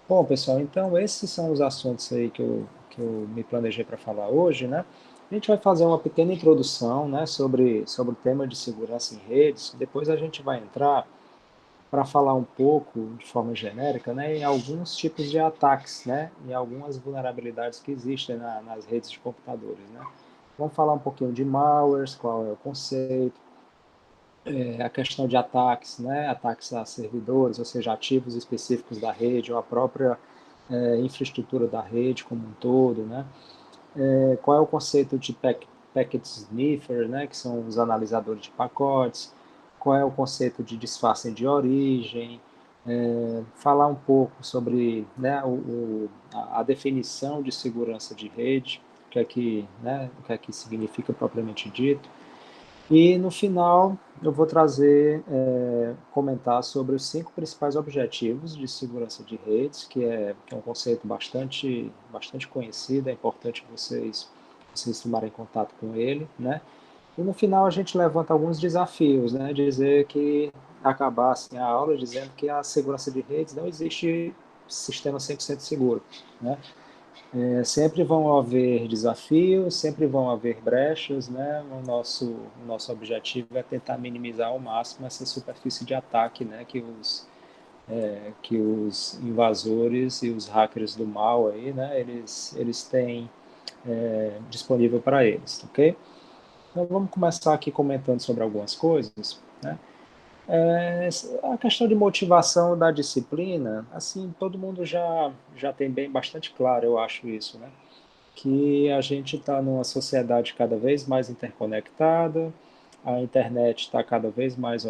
Bom, pessoal, então esses são os assuntos aí que eu me planejei para falar hoje, né? A gente vai fazer uma pequena introdução, né, sobre o tema de segurança em redes. Depois a gente vai entrar para falar um pouco, de forma genérica, né, em alguns tipos de ataques, né, em algumas vulnerabilidades que existem nas redes de computadores, né. Vamos falar um pouquinho de malwares, qual é o conceito, a questão de ataques, né, ataques a servidores, ou seja, ativos específicos da rede, ou a própria infraestrutura da rede como um todo, né? Qual é o conceito de packet sniffer, né, que são os analisadores de pacotes, qual é o conceito de disfarce de origem, falar um pouco sobre, né, a definição de segurança de rede, o que é que significa propriamente dito, e no final eu vou trazer, comentar sobre os 5 principais objetivos de segurança de redes, que é um conceito bastante conhecido, é importante vocês tomarem contato com ele, né? E no final a gente levanta alguns desafios, né? Dizer que, acabar assim, a aula dizendo que a segurança de redes não existe sistema 100% seguro, né? Sempre vão haver desafios, sempre vão haver brechas, né? O nosso objetivo é tentar minimizar ao máximo essa superfície de ataque, né? Que os invasores e os hackers do mal aí, né? Eles têm disponível para eles, ok? Então vamos começar aqui comentando sobre algumas coisas, né? A questão de motivação da disciplina, assim, todo mundo já tem bem bastante claro, eu acho isso, né? Que a gente está numa sociedade cada vez mais interconectada, a internet está cada vez mais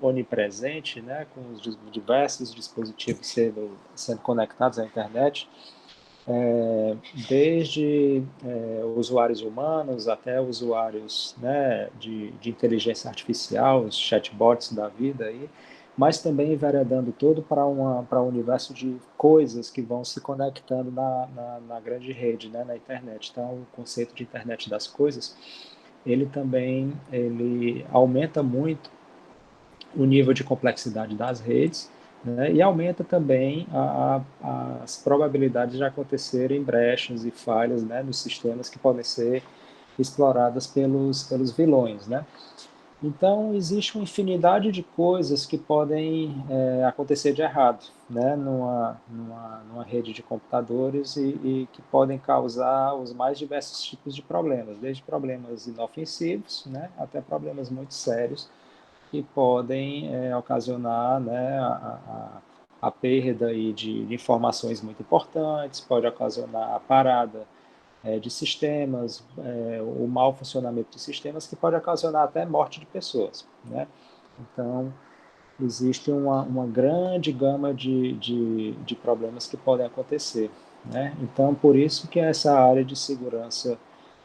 onipresente, né, com os diversos dispositivos sendo conectados à internet, desde usuários humanos até usuários, né, de inteligência artificial, os chatbots da vida aí, mas também enveredando todo para um universo de coisas que vão se conectando na grande rede, né, na internet. Então, o conceito de internet das coisas, ele aumenta muito o nível de complexidade das redes, né, e aumenta também as probabilidades de acontecerem brechas e falhas, né, nos sistemas que podem ser exploradas pelos vilões, né? Então, existe uma infinidade de coisas que podem acontecer de errado, né, numa rede de computadores e que podem causar os mais diversos tipos de problemas, desde problemas inofensivos, né, até problemas muito sérios, que podem ocasionar, né, a perda aí de informações muito importantes, pode ocasionar a parada de sistemas, o mau funcionamento de sistemas, que pode ocasionar até morte de pessoas, né? Então, existe uma grande gama de problemas que podem acontecer, né? Então, por isso que essa área de segurança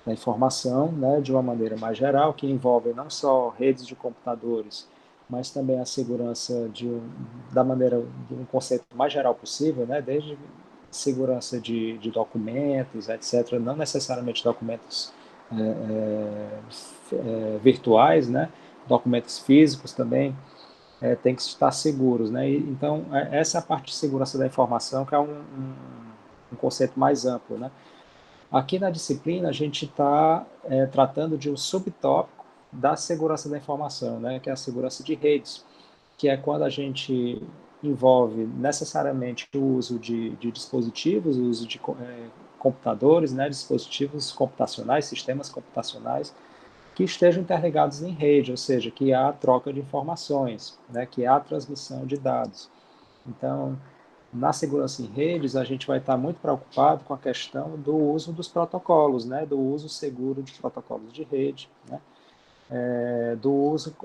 da informação, né, de uma maneira mais geral, que envolve não só redes de computadores, mas também a segurança da maneira, de um conceito mais geral possível, né, desde segurança de documentos, etc., não necessariamente documentos virtuais, né, documentos físicos também, tem que estar seguros, né? Então, essa é a parte de segurança da informação, que é um conceito mais amplo, né? Aqui na disciplina, a gente está tratando de um subtópico da segurança da informação, né? Que é a segurança de redes, que é quando a gente envolve necessariamente o uso de dispositivos, o uso de computadores, né? Dispositivos computacionais, sistemas computacionais, que estejam interligados em rede, ou seja, que há troca de informações, né, que há transmissão de dados. Então, na segurança em redes, a gente vai estar muito preocupado com a questão do uso dos protocolos, né, do uso seguro de protocolos de rede, né, do uso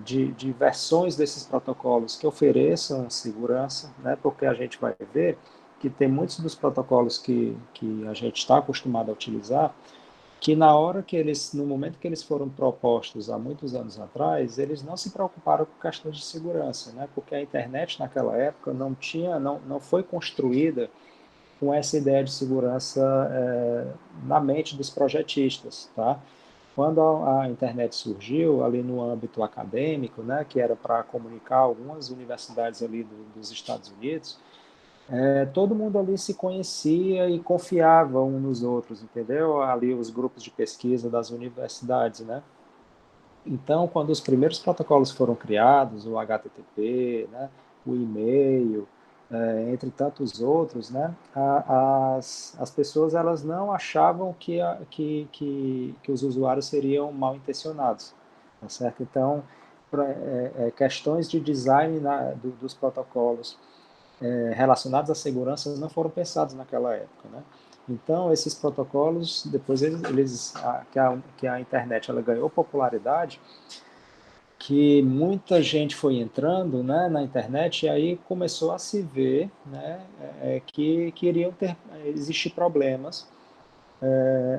de versões desses protocolos que ofereçam segurança, né, porque a gente vai ver que tem muitos dos protocolos que a gente está acostumado a utilizar, que no momento que eles foram propostos há muitos anos atrás, eles não se preocuparam com questões de segurança, né? Porque a internet naquela época não foi construída com essa ideia de segurança na mente dos projetistas, tá? Quando a internet surgiu ali no âmbito acadêmico, né, que era para comunicar algumas universidades ali dos Estados Unidos, Todo mundo ali se conhecia e confiava um nos outros, entendeu? Ali os grupos de pesquisa das universidades, né? Então, quando os primeiros protocolos foram criados, o HTTP, né, o e-mail, entre tantos outros, né, as pessoas elas não achavam que os usuários seriam mal intencionados, tá certo? Então, questões de design dos protocolos relacionados à segurança não foram pensados naquela época, né? Então, esses protocolos, depois que a internet ela ganhou popularidade, que muita gente foi entrando, né, na internet e aí começou a se ver, né, que iriam existir problemas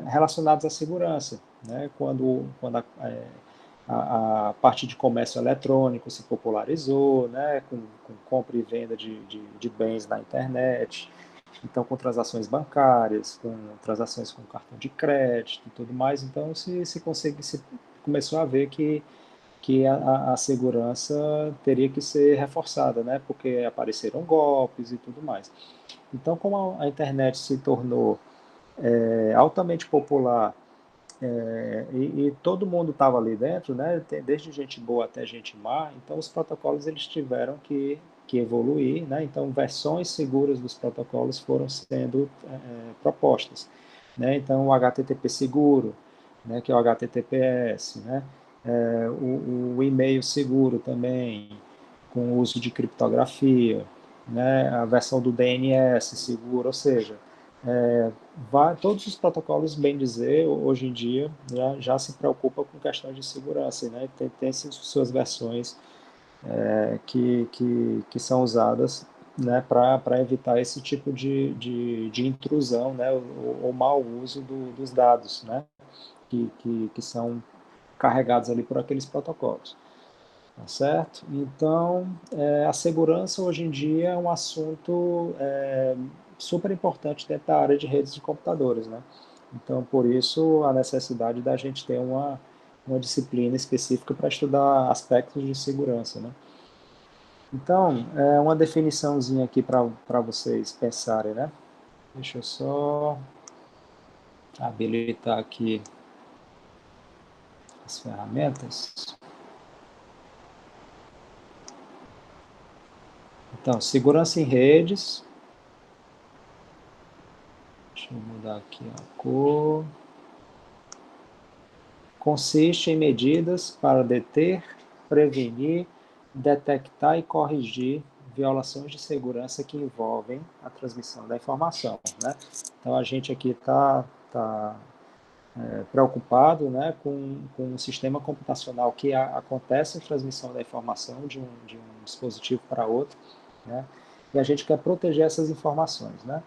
relacionados à segurança, né, quando a parte de comércio eletrônico se popularizou, né, com compra e venda de bens na internet, então com transações bancárias, com transações com cartão de crédito e tudo mais, então se começou a ver que a segurança teria que ser reforçada, né? Porque apareceram golpes e tudo mais. Então, como a internet se tornou altamente popular e todo mundo estava ali dentro, né? Desde gente boa até gente má, então os protocolos eles tiveram que evoluir, né? Então, versões seguras dos protocolos foram sendo propostas, né? Então, o HTTP seguro, né? Que é o HTTPS, né? O e-mail seguro também, com o uso de criptografia, né? A versão do DNS seguro, ou seja, todos os protocolos, bem dizer, hoje em dia já se preocupam com questões de segurança, né? Tem suas versões que são usadas, né, para evitar esse tipo de intrusão, né, ou mau uso dos dados, né, que são carregados ali por aqueles protocolos. Tá certo? Então, a segurança hoje em dia é um assunto super importante dentro da área de redes de computadores, né? Então, por isso, a necessidade da gente ter uma disciplina específica para estudar aspectos de segurança, né? Então, uma definiçãozinha aqui para vocês pensarem, né? Deixa eu só habilitar aqui as ferramentas. Então, segurança em redes. Deixa eu mudar aqui a cor. Consiste em medidas para deter, prevenir, detectar e corrigir violações de segurança que envolvem a transmissão da informação, né? Então a gente aqui tá preocupado, né, com um sistema computacional que acontece a transmissão da informação de um dispositivo para outro, né? E a gente quer proteger essas informações, né?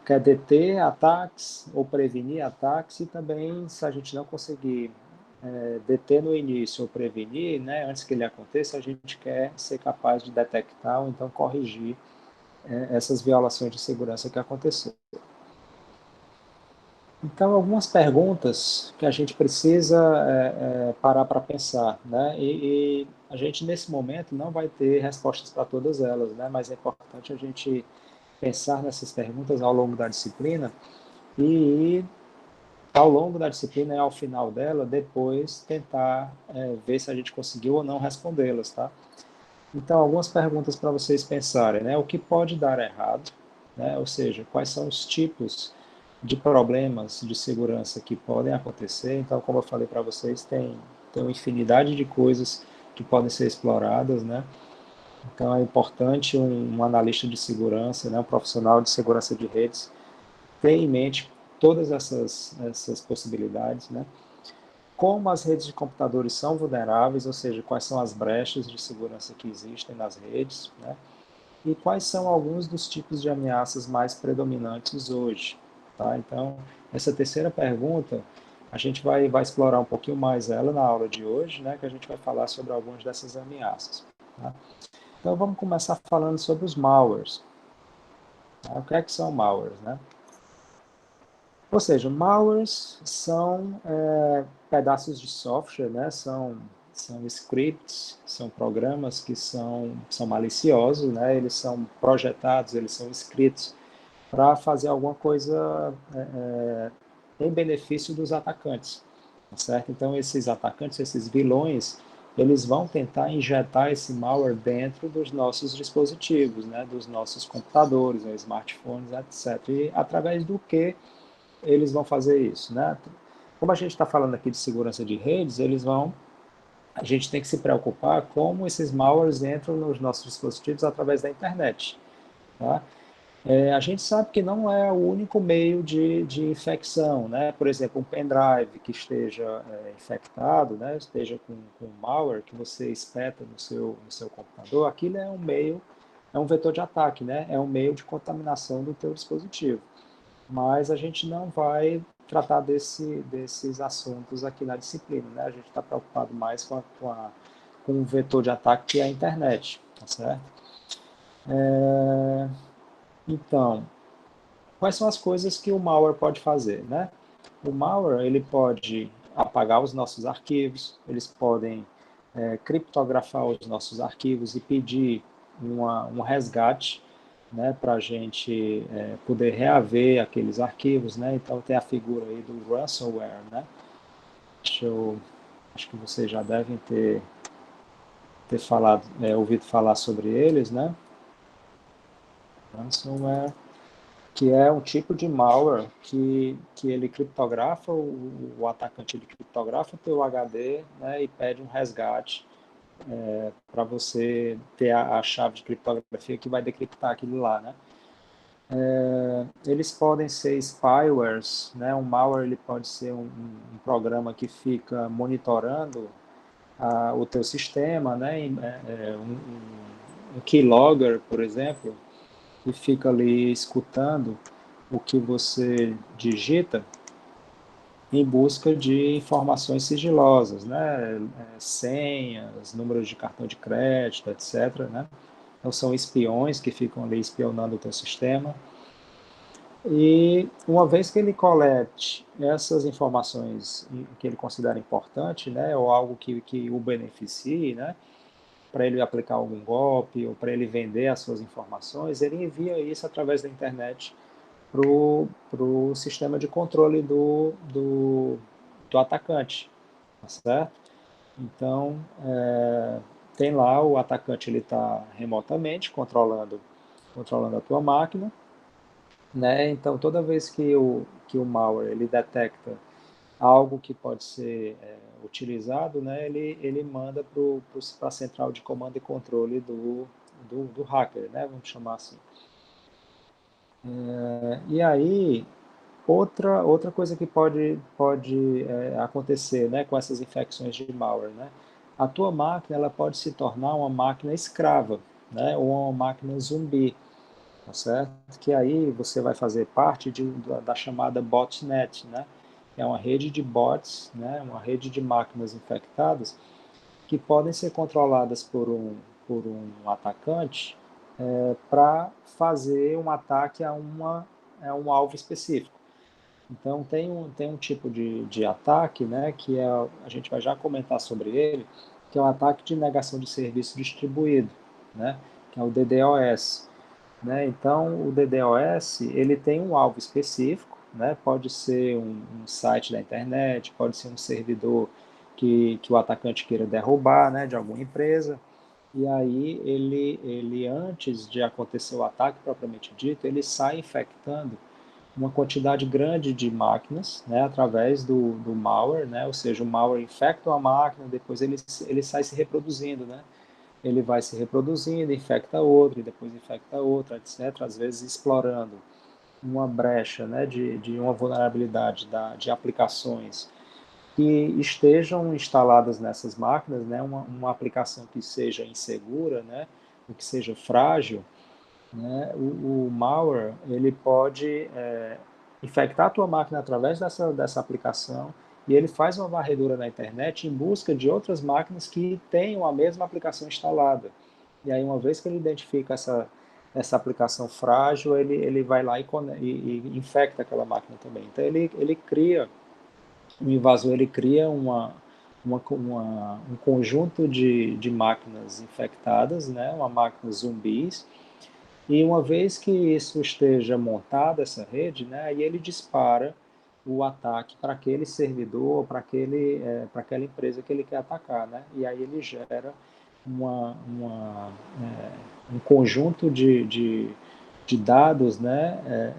Quer deter ataques ou prevenir ataques e também, se a gente não conseguir deter no início ou prevenir, né, antes que ele aconteça, a gente quer ser capaz de detectar ou então corrigir essas violações de segurança que aconteceram. Então, algumas perguntas que a gente precisa parar para pensar, né? E a gente, nesse momento, não vai ter respostas para todas elas, né? Mas é importante a gente pensar nessas perguntas ao longo da disciplina e ao longo da disciplina e ao final dela, depois tentar ver se a gente conseguiu ou não respondê-las, tá? Então, algumas perguntas para vocês pensarem, né? O que pode dar errado, né? Ou seja, quais são os tipos de problemas de segurança que podem acontecer. Então, como eu falei para vocês, tem uma infinidade de coisas que podem ser exploradas, né? Então, é importante um analista de segurança, né? Um profissional de segurança de redes, ter em mente todas essas possibilidades, né? Como as redes de computadores são vulneráveis, ou seja, quais são as brechas de segurança que existem nas redes, né? E quais são alguns dos tipos de ameaças mais predominantes hoje, tá? Então, essa terceira pergunta, a gente vai explorar um pouquinho mais ela na aula de hoje, né? Que a gente vai falar sobre algumas dessas ameaças, tá? Então, vamos começar falando sobre os malwares. Tá? O que é que são malwares, né? Ou seja, malwares são pedaços de software, né? São são scripts, são programas que são maliciosos, né? Eles são projetados, eles são escritos para fazer alguma coisa em benefício dos atacantes, tá certo? Então, esses atacantes, esses vilões, eles vão tentar injetar esse malware dentro dos nossos dispositivos, né? Dos nossos computadores, smartphones, etc. E através do que eles vão fazer isso, né? Como a gente está falando aqui de segurança de redes, a gente tem que se preocupar como esses malwares entram nos nossos dispositivos através da internet, tá? A gente sabe que não é o único meio de infecção, né? Por exemplo, um pendrive que esteja infectado, né? Esteja com malware que você espeta no seu computador, aquilo é um meio, é um vetor de ataque, né? É um meio de contaminação do teu dispositivo. Mas a gente não vai tratar desses assuntos aqui na disciplina, né? A gente está preocupado mais com o vetor de ataque que é a internet, tá certo? Então, quais são as coisas que o malware pode fazer, né? O malware, ele pode apagar os nossos arquivos, eles podem criptografar os nossos arquivos e pedir um resgate, né, para a gente poder reaver aqueles arquivos, né? Então tem a figura aí do ransomware, né? Acho que vocês já devem ter falado, ouvido falar sobre eles, né? Ransomware, que é um tipo de malware que ele criptografa, o atacante ele criptografa o teu HD, né, e pede um resgate para você ter a chave de criptografia que vai decriptar aquilo lá, né? Eles podem ser spywares, né? Um malware ele pode ser um programa que fica monitorando o teu sistema, né? Um keylogger, por exemplo, e fica ali escutando o que você digita em busca de informações sigilosas, né? Senhas, números de cartão de crédito, etc., né? Então são espiões que ficam ali espionando o teu sistema. E uma vez que ele colete essas informações que ele considera importante, né, ou algo que o beneficie, né, para ele aplicar algum golpe ou para ele vender as suas informações, ele envia isso através da internet para o sistema de controle do atacante, tá certo? Então, tem lá o atacante, ele está remotamente controlando a tua máquina, né? Então, toda vez que o malware ele detecta algo que pode ser utilizado, né, ele manda para a central de comando e controle do hacker, né, vamos chamar assim. E aí, outra coisa que pode acontecer, né, com essas infecções de malware, né, a tua máquina ela pode se tornar uma máquina escrava, né, ou uma máquina zumbi, tá certo? Que aí você vai fazer parte da chamada botnet, né? É uma rede de bots, né? Uma rede de máquinas infectadas que podem ser controladas por um atacante para fazer um ataque a um alvo específico. Então tem um tipo de ataque, né? Que a gente vai já comentar sobre ele, que é o ataque de negação de serviço distribuído, né? Que é o DDoS, né? Então, o DDoS ele tem um alvo específico, né? Pode ser um site da internet, pode ser um servidor que o atacante queira derrubar, né? De alguma empresa. E aí ele antes de acontecer o ataque propriamente dito, ele sai infectando uma quantidade grande de máquinas, né? Através do malware, né? Ou seja, o malware infecta uma máquina, depois ele sai se reproduzindo, né? Ele vai se reproduzindo, infecta outro, e depois infecta outro, etc. Às vezes explorando uma brecha, né, de uma vulnerabilidade de aplicações que estejam instaladas nessas máquinas, né, uma aplicação que seja insegura, né, que seja frágil, né, o malware ele pode infectar a tua máquina através dessa aplicação e ele faz uma varredura na internet em busca de outras máquinas que tenham a mesma aplicação instalada. E aí, uma vez que ele identifica essa aplicação frágil, ele vai lá e infecta aquela máquina também. Então, o invasor ele cria um conjunto de máquinas infectadas, né, uma máquina zumbis, e uma vez que isso esteja montada, essa rede, né, aí ele dispara o ataque para aquele servidor, para aquela empresa que ele quer atacar, né? E aí ele gera uma, uma, um conjunto de dados, né,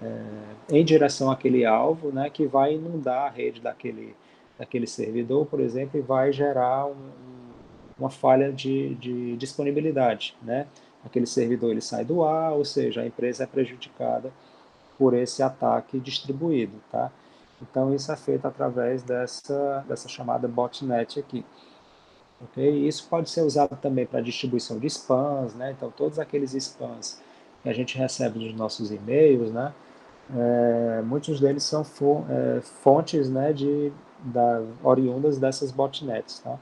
em direção àquele alvo, né, que vai inundar a rede daquele servidor, por exemplo, e vai gerar uma falha de disponibilidade, né? Aquele servidor ele sai do ar, ou seja, a empresa é prejudicada por esse ataque distribuído, tá? Então isso é feito através dessa chamada botnet aqui, ok? E isso pode ser usado também para distribuição de spams, né? Então todos aqueles spams que a gente recebe dos nossos e-mails, né? Muitos deles são fontes, né, oriundas dessas botnets, tá?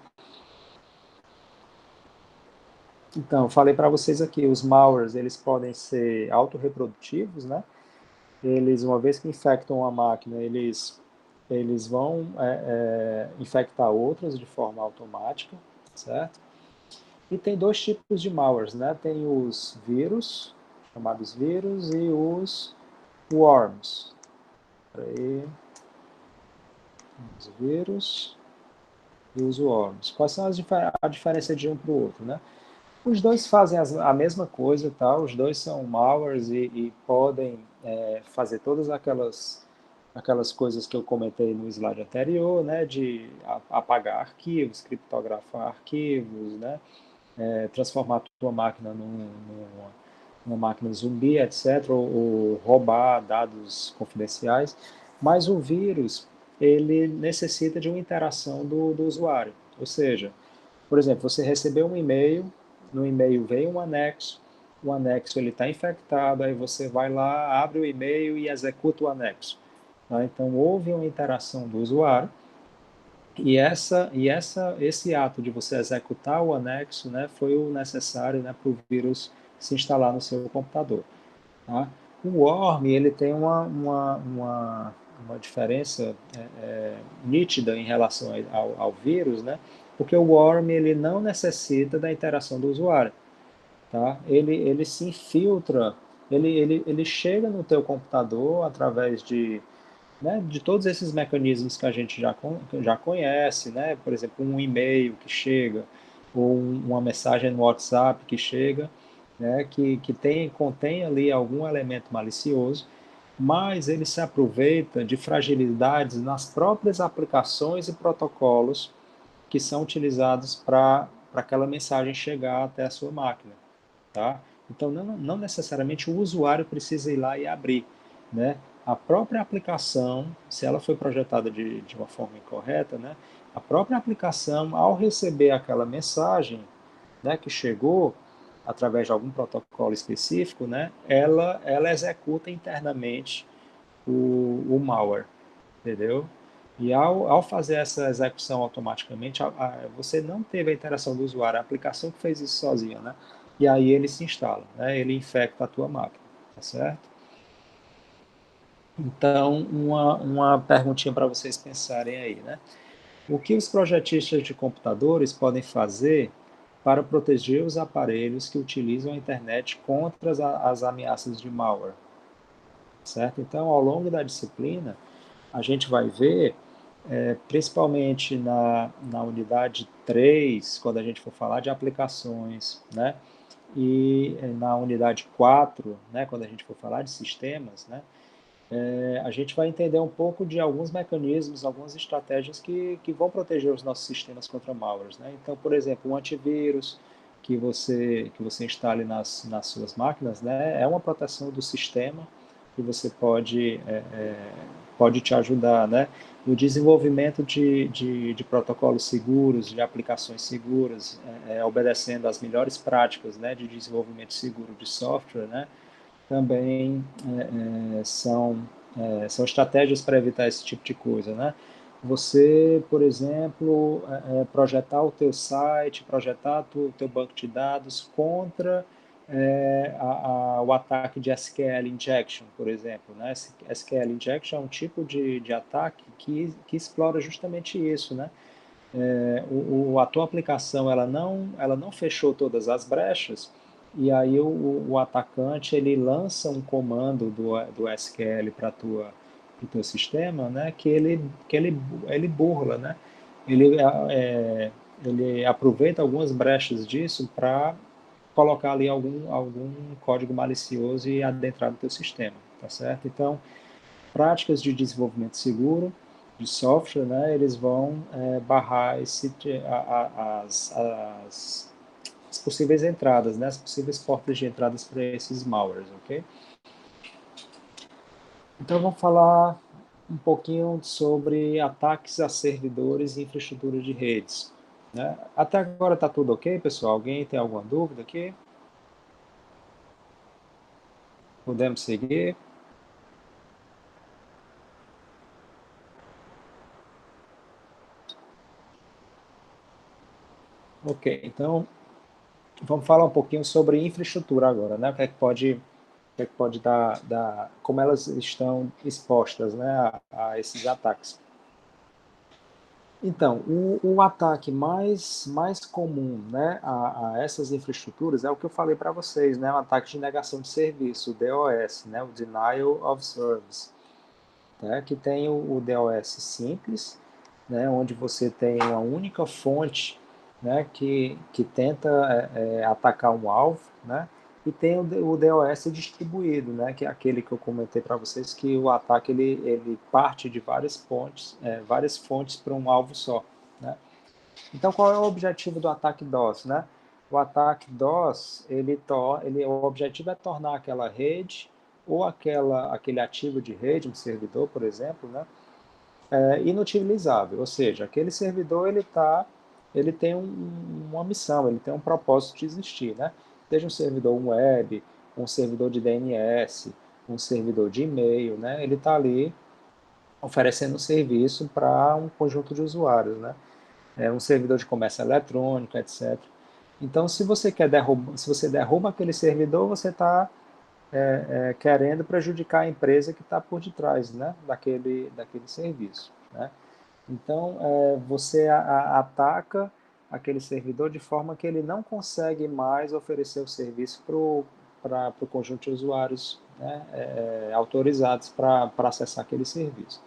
Então, falei para vocês aqui, os malwares, eles podem ser autorreprodutivos, né? Eles, uma vez que infectam uma máquina, eles vão infectar outras de forma automática, certo? E tem dois tipos de malwares, né? Tem os vírus, chamados vírus, e os worms. Aí, os vírus e os worms. Quais são a diferença de um para o outro, né? Os dois fazem a mesma coisa, tá? Os dois são malwares e podem fazer todas aquelas coisas que eu comentei no slide anterior, né? De apagar arquivos, criptografar arquivos, né? Transformar a tua máquina numa máquina zumbi, etc., ou roubar dados confidenciais. Mas o vírus, ele necessita de uma interação do usuário. Ou seja, por exemplo, você recebeu um e-mail, no e-mail vem um anexo, o anexo ele está infectado, aí você vai lá, abre o e-mail e executa o anexo. Tá? Então, houve uma interação do usuário, esse ato de você executar o anexo, né, foi o necessário, né, para o vírus se instalar no seu computador. Tá? O Worm ele tem uma diferença nítida em relação ao vírus, né? Porque o Worm ele não necessita da interação do usuário. Tá? Ele se infiltra, ele chega no teu computador através de todos esses mecanismos que a gente já conhece, né? Por exemplo, um e-mail que chega, ou uma mensagem no WhatsApp que chega, né? Que contém ali algum elemento malicioso, mas ele se aproveita de fragilidades nas próprias aplicações e protocolos que são utilizados para aquela mensagem chegar até a sua máquina, tá? Então, não necessariamente o usuário precisa ir lá e abrir, né? A própria aplicação, se ela foi projetada de uma forma incorreta, né? A própria aplicação, ao receber aquela mensagem, né, que chegou através de algum protocolo específico, né? Ela executa internamente o malware, entendeu? E ao fazer essa execução automaticamente, você não teve a interação do usuário, a aplicação que fez isso sozinha, né? E aí ele se instala, né? Ele infecta a tua máquina, tá certo? Então, uma perguntinha para vocês pensarem aí, né? O que os projetistas de computadores podem fazer para proteger os aparelhos que utilizam a internet contra as ameaças de malware, certo? Então, ao longo da disciplina, a gente vai ver, principalmente na unidade 3, quando a gente for falar de aplicações, né? E na unidade 4, né, quando a gente for falar de sistemas, né, a gente vai entender um pouco de alguns mecanismos, algumas estratégias que vão proteger os nossos sistemas contra malwares, né? Então, por exemplo, um antivírus que você instale nas suas máquinas, né, é uma proteção do sistema que você pode te ajudar, né? No desenvolvimento de protocolos seguros, de aplicações seguras, obedecendo às melhores práticas, né, de desenvolvimento seguro de software, né? Também são estratégias para evitar esse tipo de coisa, né? Você, por exemplo, projetar o teu site, projetar o teu banco de dados contra o ataque de SQL injection, por exemplo, né? SQL injection é um tipo de ataque que explora justamente isso, né? a tua aplicação ela não fechou todas as brechas, e aí o atacante ele lança um comando do SQL para o teu sistema, né, ele burla, né? Ele, ele aproveita algumas brechas disso para colocar ali algum código malicioso e adentrar no teu sistema, tá certo? Então, práticas de desenvolvimento seguro de software, né, eles vão barrar as possíveis entradas, né, as possíveis portas de entradas para esses malwares, ok? Então vamos falar um pouquinho sobre ataques a servidores e infraestrutura de redes. Né? Até agora está tudo ok, pessoal? Alguém tem alguma dúvida aqui? Podemos seguir? Ok, então vamos falar um pouquinho sobre infraestrutura agora, né? O que é que pode dar como elas estão expostas, né, a esses ataques. Então, o ataque mais comum, né, a essas infraestruturas é o que eu falei para vocês, né, o ataque de negação de serviço, o DOS, né, o Denial of Service, né, que tem o DOS simples, né, onde você tem uma única fonte, né, que tenta atacar um alvo, né, e tem o DOS distribuído, né, que é aquele que eu comentei para vocês, que o ataque ele parte de várias fontes para um alvo só, né. Então, qual é o objetivo do ataque DOS, né? O ataque DOS, o objetivo é tornar aquela rede ou aquele ativo de rede, um servidor, por exemplo, né, inutilizável. Ou seja, aquele servidor ele tem uma missão, ele tem um propósito de existir, né? Seja um servidor web, um servidor de DNS, um servidor de e-mail, né? Ele está ali oferecendo um serviço para um conjunto de usuários, né? Um servidor de comércio eletrônico, etc. Então, se você derruba aquele servidor, você está querendo prejudicar a empresa que está por detrás, né, daquele serviço, né? Então, você ataca aquele servidor de forma que ele não consegue mais oferecer o serviço para o conjunto de usuários, né, autorizados para acessar aquele serviço.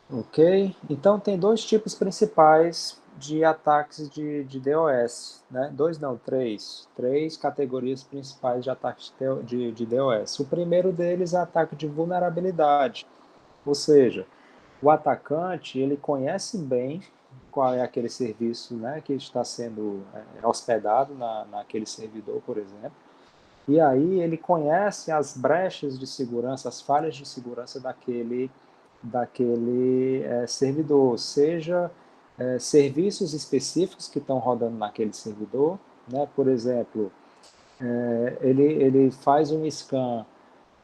Ok? Então, tem dois tipos principais de ataques de DOS, né? Dois não, três. Três categorias principais de ataques de DOS. O primeiro deles é ataque de vulnerabilidade, ou seja, o atacante ele conhece bem qual é aquele serviço, né, que está sendo hospedado naquele servidor, por exemplo, e aí ele conhece as brechas de segurança, as falhas de segurança daquele servidor, seja serviços específicos que estão rodando naquele servidor, né? Por exemplo, ele faz um scan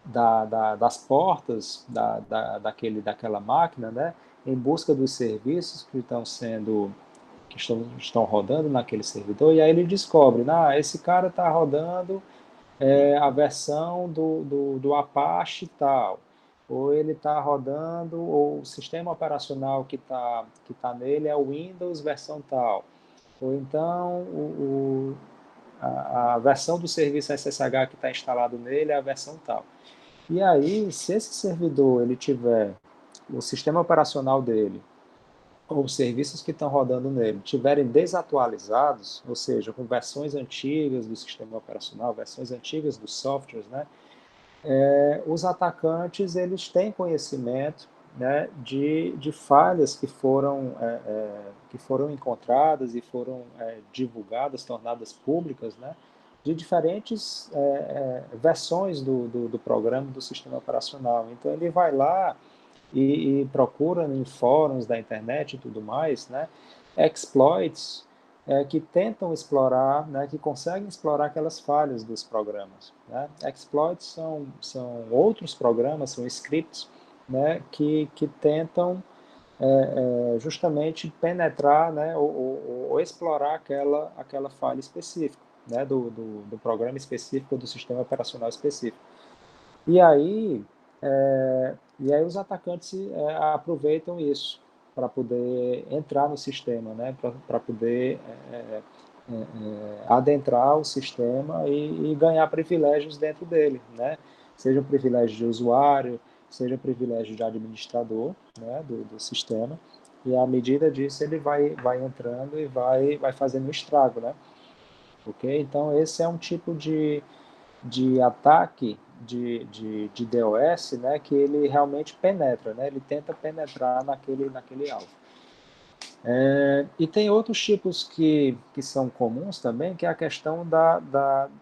das portas daquela máquina, né, em busca dos serviços que estão rodando naquele servidor, e aí ele descobre, esse cara está rodando a versão do Apache tal, ou ele está rodando, ou o sistema operacional que tá nele é o Windows versão tal, ou então a versão do serviço SSH que está instalado nele é a versão tal. E aí, se esse servidor ele tiver o sistema operacional dele, ou os serviços que estão rodando nele, tiverem desatualizados, ou seja, com versões antigas do sistema operacional, versões antigas dos softwares, né, os atacantes eles têm conhecimento, né, de falhas que foram encontradas e foram divulgadas, tornadas públicas, né, de diferentes versões do programa, do sistema operacional. Então ele vai lá e procura em fóruns da internet e tudo mais, né, exploits que tentam explorar, né, que conseguem explorar aquelas falhas dos programas. Né? Exploits são outros programas, são scripts, né, que tentam justamente penetrar, né, ou explorar aquela falha específica, né, do programa específico, do sistema operacional específico. E aí, os atacantes aproveitam isso. para poder entrar no sistema, né? Para poder adentrar o sistema e ganhar privilégios dentro dele, né? Seja privilégio de usuário, seja privilégio de administrador, né, do sistema, e à medida disso ele vai entrando e vai fazendo um estrago, né? Ok? Então esse é um tipo de ataque de DOS, né, que ele realmente penetra, né? Ele tenta penetrar naquele alvo. E tem outros tipos que são comuns também, que é a questão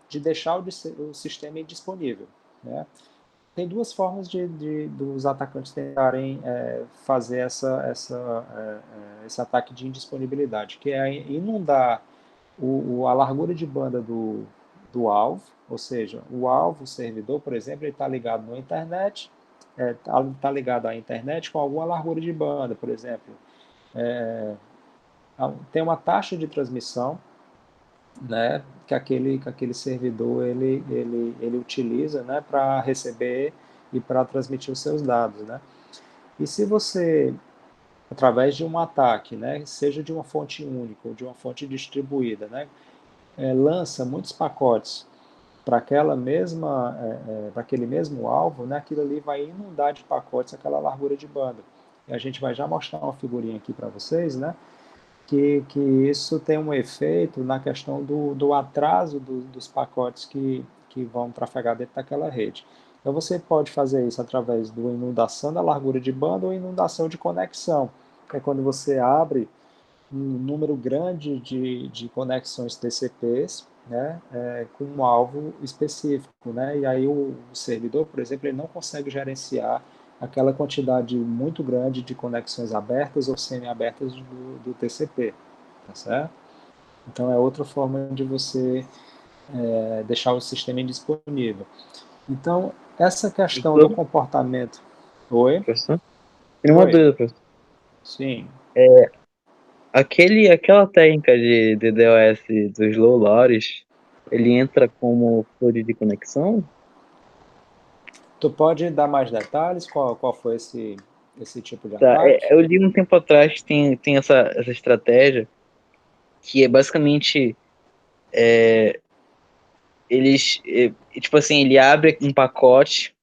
de deixar o sistema indisponível, né? Tem duas formas dos atacantes tentarem fazer esse ataque de indisponibilidade, que é inundar a largura de banda do alvo, ou seja, o alvo, o servidor, por exemplo, ele está ligado na internet, está ligado à internet com alguma largura de banda, por exemplo. Tem uma taxa de transmissão, né, que aquele servidor ele utiliza, né, para receber e para transmitir os seus dados, né? E se você, através de um ataque, né, seja de uma fonte única ou de uma fonte distribuída, né, lança muitos pacotes para para aquele mesmo alvo, né, aquilo ali vai inundar de pacotes aquela largura de banda. E a gente vai já mostrar uma figurinha aqui para vocês, né, que isso tem um efeito na questão do atraso dos pacotes que vão trafegar dentro daquela rede. Então você pode fazer isso através da inundação da largura de banda ou inundação de conexão, que é quando você abre um número grande de conexões TCPs, né, com um alvo específico, né, e aí o servidor, por exemplo, ele não consegue gerenciar aquela quantidade muito grande de conexões abertas ou semi-abertas do TCP, tá certo? Então é outra forma de você deixar o sistema indisponível. Então, essa questão do Professor, comportamento... Oi? professor? Tenho uma Oi? dúvida, professor. Sim. Aquela técnica de DDoS dos low lores, ele entra como flood de conexão? Tu pode dar mais detalhes? Qual foi esse tipo de Tá, ataque? eu li um tempo atrás que tem essa estratégia que é basicamente tipo assim, ele abre um pacote,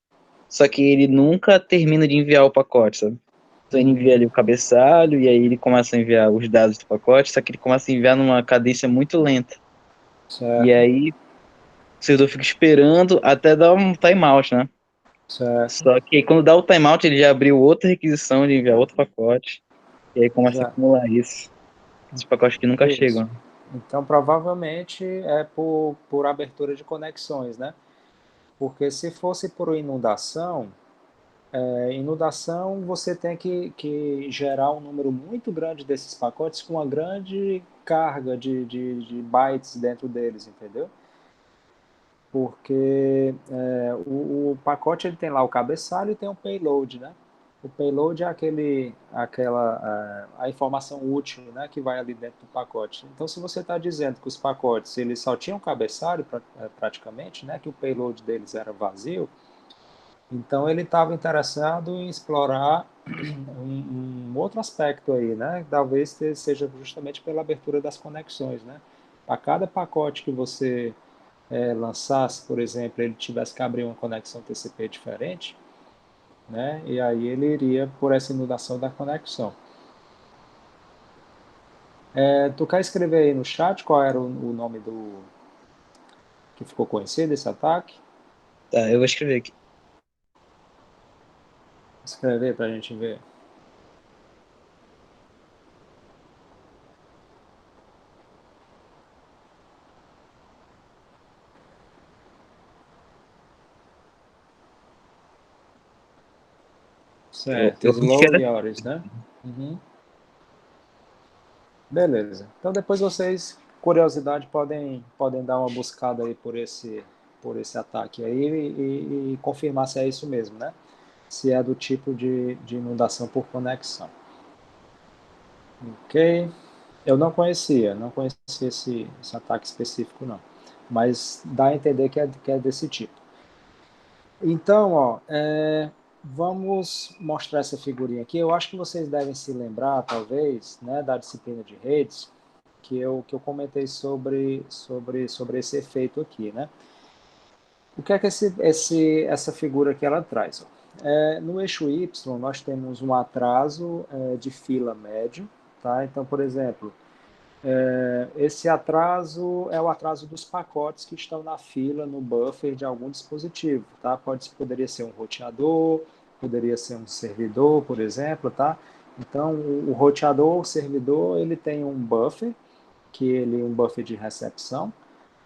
só que ele nunca termina de enviar o pacote, sabe? Então ele envia ali o cabeçalho e aí ele começa a enviar os dados do pacote, só que ele começa a enviar numa cadência muito lenta. E Certo, aí o servidor fica esperando até dar um timeout, né? certo. Só que aí, quando dá o timeout, ele já abriu outra requisição de enviar outro pacote. E aí começa a Já. acumular isso. Esses pacotes que nunca Isso. chegam. Então, provavelmente é por abertura de conexões, né? Porque se fosse por inundação, inundação você tem que gerar um número muito grande desses pacotes com uma grande carga de bytes dentro deles, entendeu? Porque o pacote ele tem lá o cabeçalho e tem o payload, né? O payload é a informação útil, né, que vai ali dentro do pacote. Então, se você está dizendo que os pacotes eles só tinham cabeçalho praticamente, né, que o payload deles era vazio, então ele estava interessado em explorar um outro aspecto aí, né? Talvez seja justamente pela abertura das conexões, né? A cada pacote que você lançasse, por exemplo, ele tivesse que abrir uma conexão TCP diferente, né? E aí ele iria por essa inundação da conexão. Tu quer escrever aí no chat qual era o nome do que ficou conhecido esse ataque? Tá, eu vou escrever aqui. Escrever para a gente ver. Certo, Eu acho que Slow era. Leoris, né? Uhum. Beleza. Então depois vocês, curiosidade, podem dar uma buscada aí por esse ataque aí e confirmar se é isso mesmo, né? Se é do tipo de inundação por conexão. Ok? Eu não conhecia esse ataque específico não, mas dá a entender que é desse tipo. Então, ó, Vamos mostrar essa figurinha aqui. Eu acho que vocês devem se lembrar, talvez, né, da disciplina de redes, que eu comentei sobre esse efeito aqui, né? O que é que essa figura aqui ela traz? Ó? No eixo Y, nós temos um atraso de fila médio, tá? Então, por exemplo, esse atraso é o atraso dos pacotes que estão na fila, no buffer de algum dispositivo, tá? Poderia ser um roteador, poderia ser um servidor, por exemplo, tá? Então, o roteador, o servidor, ele tem um buffer, um buffer de recepção,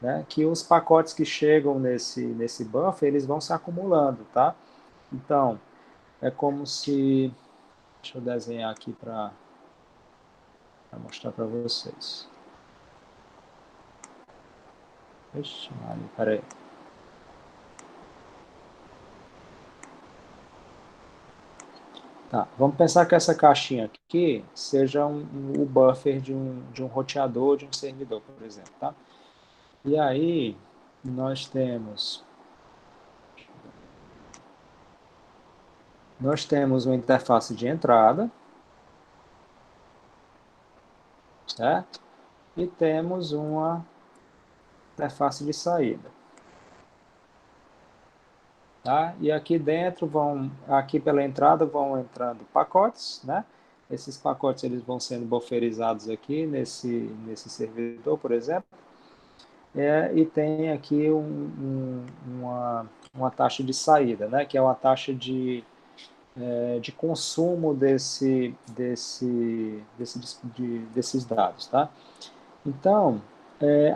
né? Que os pacotes que chegam nesse buffer, eles vão se acumulando, tá? Então, é como se... Deixa eu desenhar aqui para mostrar para vocês. Ixi, Maria, peraí. Tá, vamos pensar que essa caixinha aqui seja o buffer de um roteador, de um servidor, por exemplo, tá? E aí, nós temos uma interface de entrada, certo? E temos uma interface de saída, tá? E aqui dentro aqui pela entrada vão entrando pacotes, né? Esses pacotes eles vão sendo bufferizados aqui nesse servidor, por exemplo. E tem aqui uma taxa de saída, né, que é uma taxa de consumo desses dados. Tá? Então,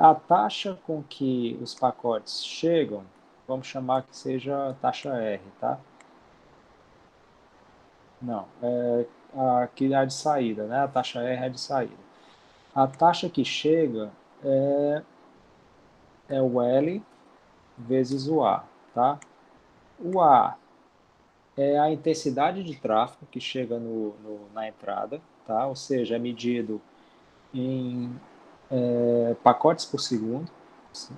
a taxa com que os pacotes chegam, vamos chamar que seja a taxa R, tá? Não, aqui é a de saída, né? A taxa R é a de saída. A taxa que chega é o L vezes o A, tá? O A é a intensidade de tráfego que chega na entrada, tá? Ou seja, é medido em pacotes por segundo,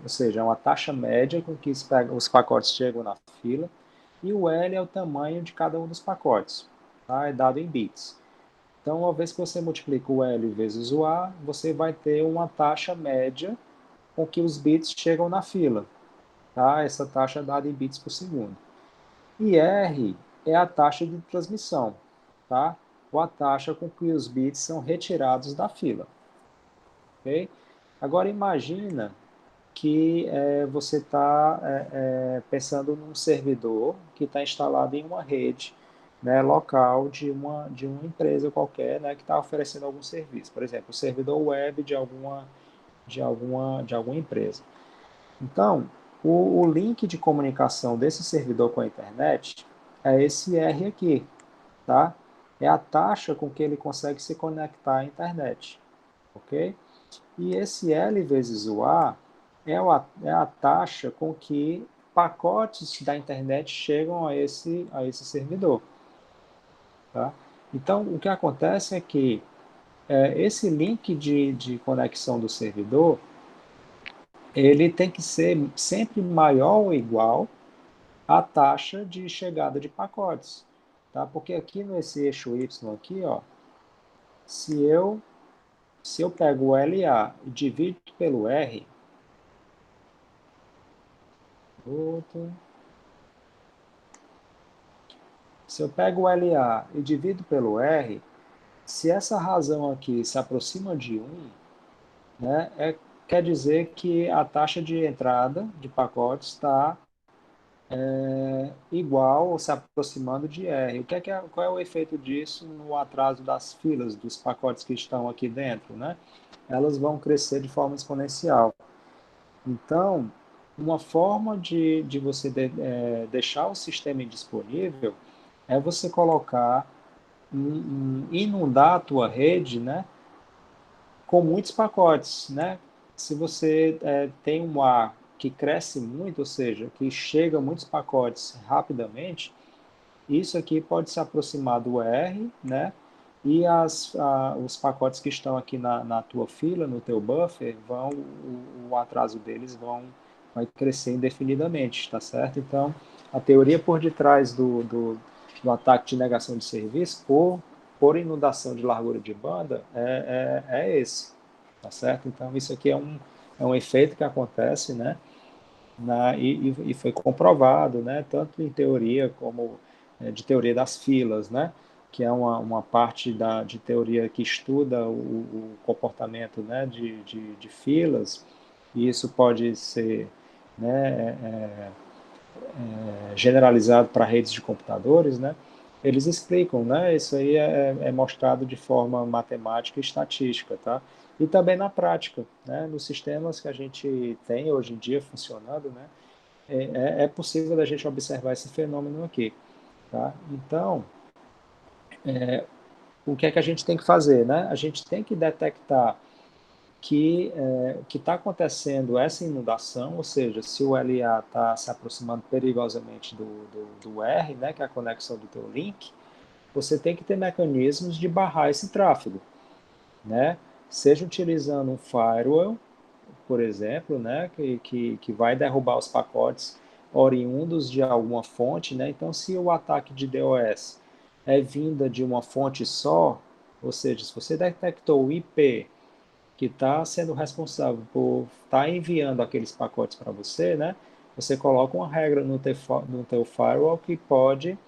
ou seja, é uma taxa média com que os pacotes chegam na fila, e o L é o tamanho de cada um dos pacotes, tá? É dado em bits. Então, uma vez que você multiplica o L vezes o A, você vai ter uma taxa média com que os bits chegam na fila, tá? Essa taxa é dada em bits por segundo. E R é a taxa de transmissão, tá? Ou a taxa com que os bits são retirados da fila. Okay? Agora imagina que você está pensando num servidor que está instalado em uma rede, né, local de uma empresa qualquer, né, que está oferecendo algum serviço. Por exemplo, o servidor web de alguma empresa. Então, o link de comunicação desse servidor com a internet é esse R aqui, tá? É a taxa com que ele consegue se conectar à internet, ok? E esse L vezes o A é a taxa com que pacotes da internet chegam a esse servidor, tá? Então, o que acontece é que esse link de conexão do servidor, ele tem que ser sempre maior ou igual a taxa de chegada de pacotes, tá? Porque aqui nesse eixo Y aqui, ó, se eu se eu pego o LA e divido pelo R, outro, se eu pego o LA e divido pelo R, se essa razão aqui se aproxima de 1, né, quer dizer que a taxa de entrada de pacotes está igual ou se aproximando de R. Qual é o efeito disso no atraso das filas dos pacotes que estão aqui dentro, né? Elas vão crescer de forma exponencial. Então, uma forma de você deixar o sistema indisponível é você colocar, inundar a tua rede, né, com muitos pacotes, né? Se você tem um A que cresce muito, ou seja, que chega a muitos pacotes rapidamente, isso aqui pode se aproximar do R, né? E os pacotes que estão aqui na tua fila, no teu buffer, o atraso deles vai crescer indefinidamente, tá certo? Então, a teoria por detrás do ataque de negação de serviço por inundação de largura de banda é esse, tá certo? Então, isso aqui é um efeito que acontece, né? E foi comprovado, né, tanto em teoria como de teoria das filas, né, que é uma parte de teoria que estuda o comportamento, né, de filas, e isso pode ser, né, generalizado para redes de computadores, né, eles explicam, né, isso aí é mostrado de forma matemática e estatística, tá? E também na prática, né, nos sistemas que a gente tem hoje em dia funcionando, né, é possível da gente observar esse fenômeno aqui, tá? Então, o que é que a gente tem que fazer, né? A gente tem que detectar que está acontecendo essa inundação, ou seja, se o LA está se aproximando perigosamente do R, né, que é a conexão do teu link, você tem que ter mecanismos de barrar esse tráfego, né? Seja utilizando um firewall, por exemplo, né, que vai derrubar os pacotes oriundos de alguma fonte, né? Então, se o ataque de DOS é vinda de uma fonte só, ou seja, se você detectou o IP que está sendo responsável por estar enviando aqueles pacotes para você, né? Você coloca uma regra no teu firewall que pode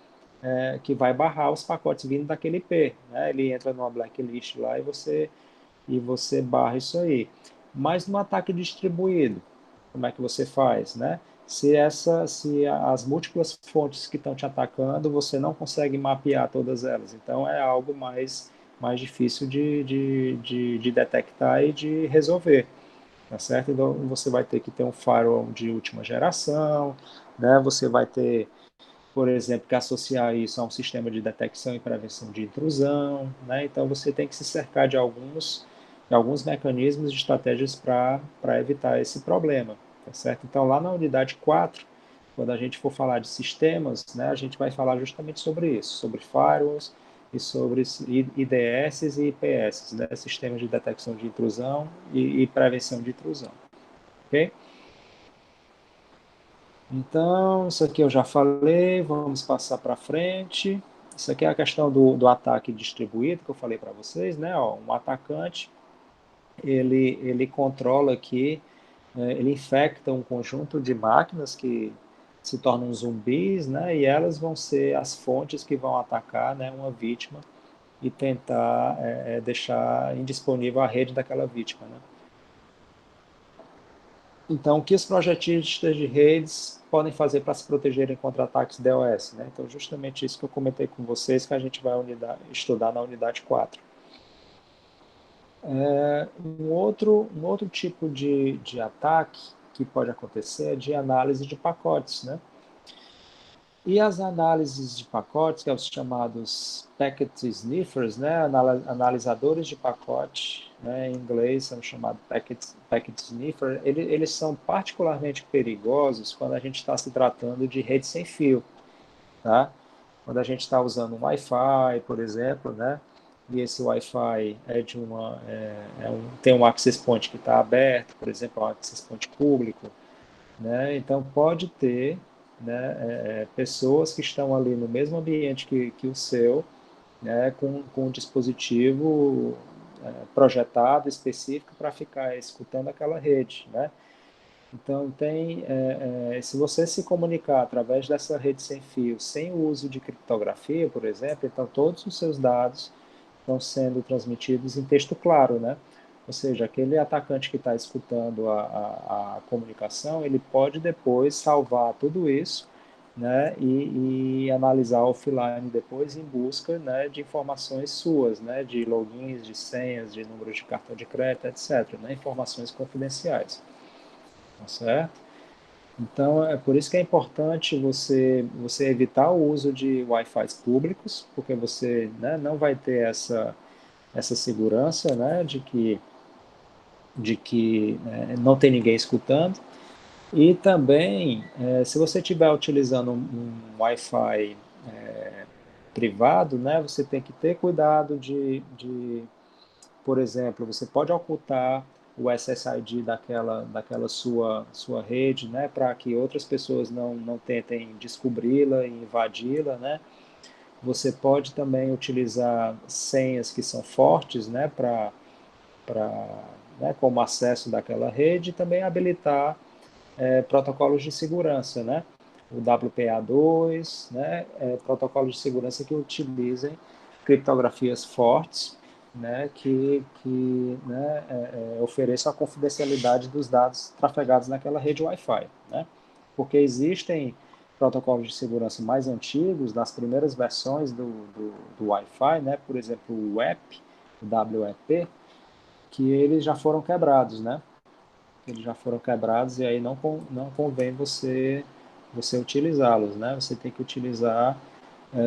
que vai barrar os pacotes vindo daquele IP, né? Ele entra numa blacklist lá e você barra isso aí. Mas no ataque distribuído, como é que você faz, né? Se as múltiplas fontes que estão te atacando, você não consegue mapear todas elas. Então é algo mais difícil de detectar e de resolver, tá certo? Então você vai ter que ter um firewall de última geração, né? Você vai ter, por exemplo, que associar isso a um sistema de detecção e prevenção de intrusão, né? Então você tem que se cercar de alguns mecanismos e estratégias para evitar esse problema, tá certo? Então lá na unidade 4, quando a gente for falar de sistemas, né, a gente vai falar justamente sobre isso, sobre firewalls e sobre IDS e IPS, né, sistemas de detecção de intrusão e prevenção de intrusão, ok? Então, isso aqui eu já falei, vamos passar para frente. Isso aqui é a questão do ataque distribuído que eu falei para vocês, né? Ó, um atacante, ele controla aqui, ele infecta um conjunto de máquinas que se tornam zumbis, né? E elas vão ser as fontes que vão atacar, né, uma vítima e tentar deixar indisponível a rede daquela vítima, né? Então, o que os projetistas de redes podem fazer para se protegerem contra ataques DOS, né? Então, justamente isso que eu comentei com vocês, que a gente vai estudar na unidade 4. Um outro tipo de ataque que pode acontecer é de análise de pacotes, né? E as análises de pacotes, que são os chamados packet sniffers, né, analisadores de pacote, né, em inglês são chamados packet sniffer, eles são particularmente perigosos quando a gente está se tratando de rede sem fio, tá? Quando a gente está usando um Wi-Fi, por exemplo, né, e esse Wi-Fi tem um access point que está aberto, por exemplo, um access point público, né? Então pode ter, né, pessoas que estão ali no mesmo ambiente que o seu, né, com um dispositivo projetado específico para ficar escutando aquela rede, né? Então se você se comunicar através dessa rede sem fio, sem o uso de criptografia, por exemplo, então todos os seus dados estão sendo transmitidos em texto claro, né? Ou seja, aquele atacante que está escutando a comunicação, ele pode depois salvar tudo isso, né, e analisar offline depois em busca, né, de informações suas, né, de logins, de senhas, de números de cartão de crédito, etc., né, informações confidenciais, tá certo? Então, é por isso que é importante você evitar o uso de Wi-Fi públicos, porque você, né, não vai ter essa segurança, né, de que não tem ninguém escutando. E também, se você estiver utilizando um Wi-Fi privado, né, você tem que ter cuidado por exemplo, você pode ocultar o SSID daquela sua rede, né, para que outras pessoas não tentem descobri-la e invadi-la, né? Você pode também utilizar senhas que são fortes, né, né, como acesso daquela rede, e também habilitar protocolos de segurança, né? O WPA2, né? Protocolos de segurança que utilizem criptografias fortes, né? Que né, ofereçam a confidencialidade dos dados trafegados naquela rede Wi-Fi, né? Porque existem protocolos de segurança mais antigos, das primeiras versões do Wi-Fi, né? Por exemplo, o WEP, o WEP, que eles já foram quebrados, né? Eles já foram quebrados e aí não convém você utilizá-los, né? Você tem que utilizar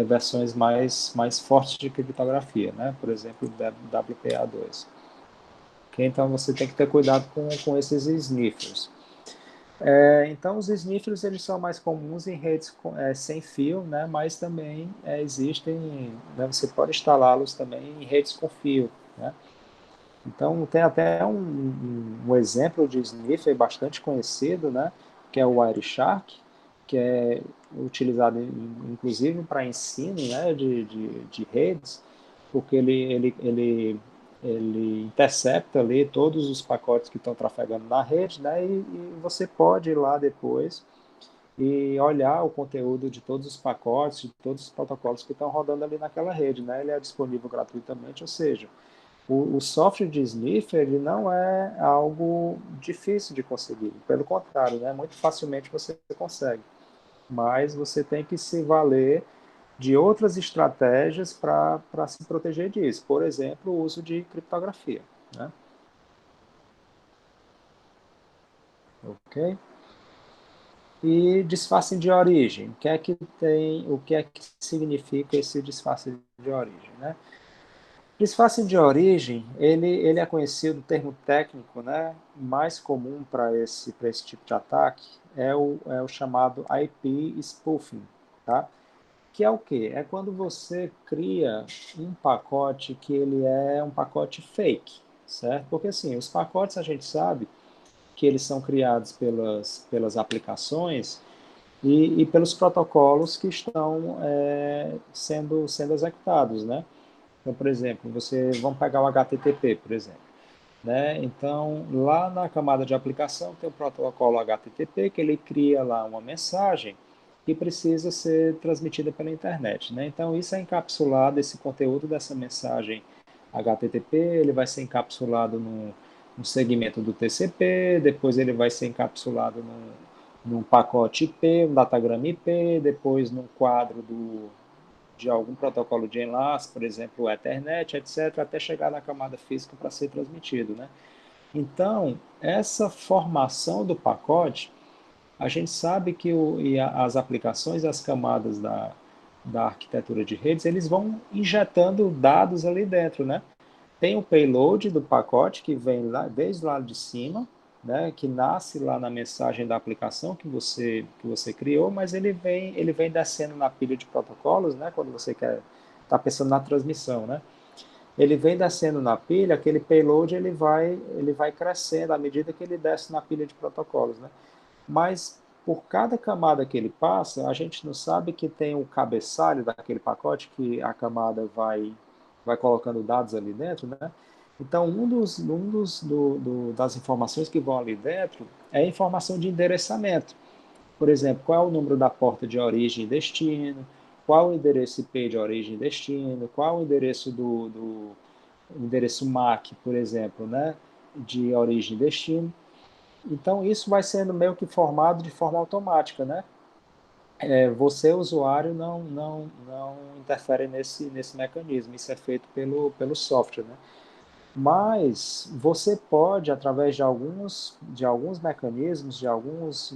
versões mais fortes de criptografia, né? Por exemplo, WPA2. Okay? Então você tem que ter cuidado com esses sniffers. Então os sniffers eles são mais comuns em redes sem fio, né? Mas também existem, né? Você pode instalá-los também em redes com fio, né? Então, tem até um exemplo de sniffer bastante conhecido, né, que é o Wireshark, que é utilizado inclusive para ensino, né, de redes, porque ele intercepta ali todos os pacotes que estão trafegando na rede, né, e você pode ir lá depois e olhar o conteúdo de todos os pacotes, de todos os protocolos que estão rodando ali naquela rede, né, ele é disponível gratuitamente, ou seja, o software de sniffer ele não é algo difícil de conseguir, pelo contrário, né? Muito facilmente você consegue, mas você tem que se valer de outras estratégias para se proteger disso. Por exemplo, o uso de criptografia, né? Ok? E disfarce de origem. O que é que tem? O que é que significa esse disfarce de origem, né? Disfarce de origem, ele é conhecido, o termo técnico, né, mais comum para esse tipo de ataque é o chamado IP spoofing, tá? Que é o quê? É quando você cria um pacote que ele é um pacote fake, certo? Porque assim, os pacotes a gente sabe que eles são criados pelas aplicações e pelos protocolos que estão sendo executados, né? Então, por exemplo, vamos pegar o HTTP, por exemplo, né? Então, lá na camada de aplicação tem o protocolo HTTP que ele cria lá uma mensagem que precisa ser transmitida pela internet, né? Então, isso é encapsulado, esse conteúdo dessa mensagem HTTP, ele vai ser encapsulado no segmento do TCP, depois ele vai ser encapsulado num pacote IP, um datagrama IP, depois num quadro de algum protocolo de enlace, por exemplo, o Ethernet, etc., até chegar na camada física para ser transmitido, né? Então, essa formação do pacote, a gente sabe que as aplicações, as camadas da arquitetura de redes, eles vão injetando dados ali dentro, né? Tem o payload do pacote que vem lá desde lá de cima, né, que nasce lá na mensagem da aplicação que você criou, mas ele vem descendo na pilha de protocolos, né, quando você quer tá pensando na transmissão, né? Ele vem descendo na pilha, aquele payload ele vai crescendo à medida que ele desce na pilha de protocolos, né? Mas por cada camada que ele passa, a gente não sabe que tem o cabeçalho daquele pacote que a camada vai colocando dados ali dentro, né? Então, das informações que vão ali dentro é a informação de endereçamento. Por exemplo, qual é o número da porta de origem e destino, qual o endereço IP de origem e destino, qual o endereço o endereço MAC, por exemplo, né, de origem e destino. Então, isso vai sendo meio que formado de forma automática, né? Você, usuário, não interfere nesse mecanismo. Isso é feito pelo software, né? Mas você pode, através de alguns mecanismos, de alguns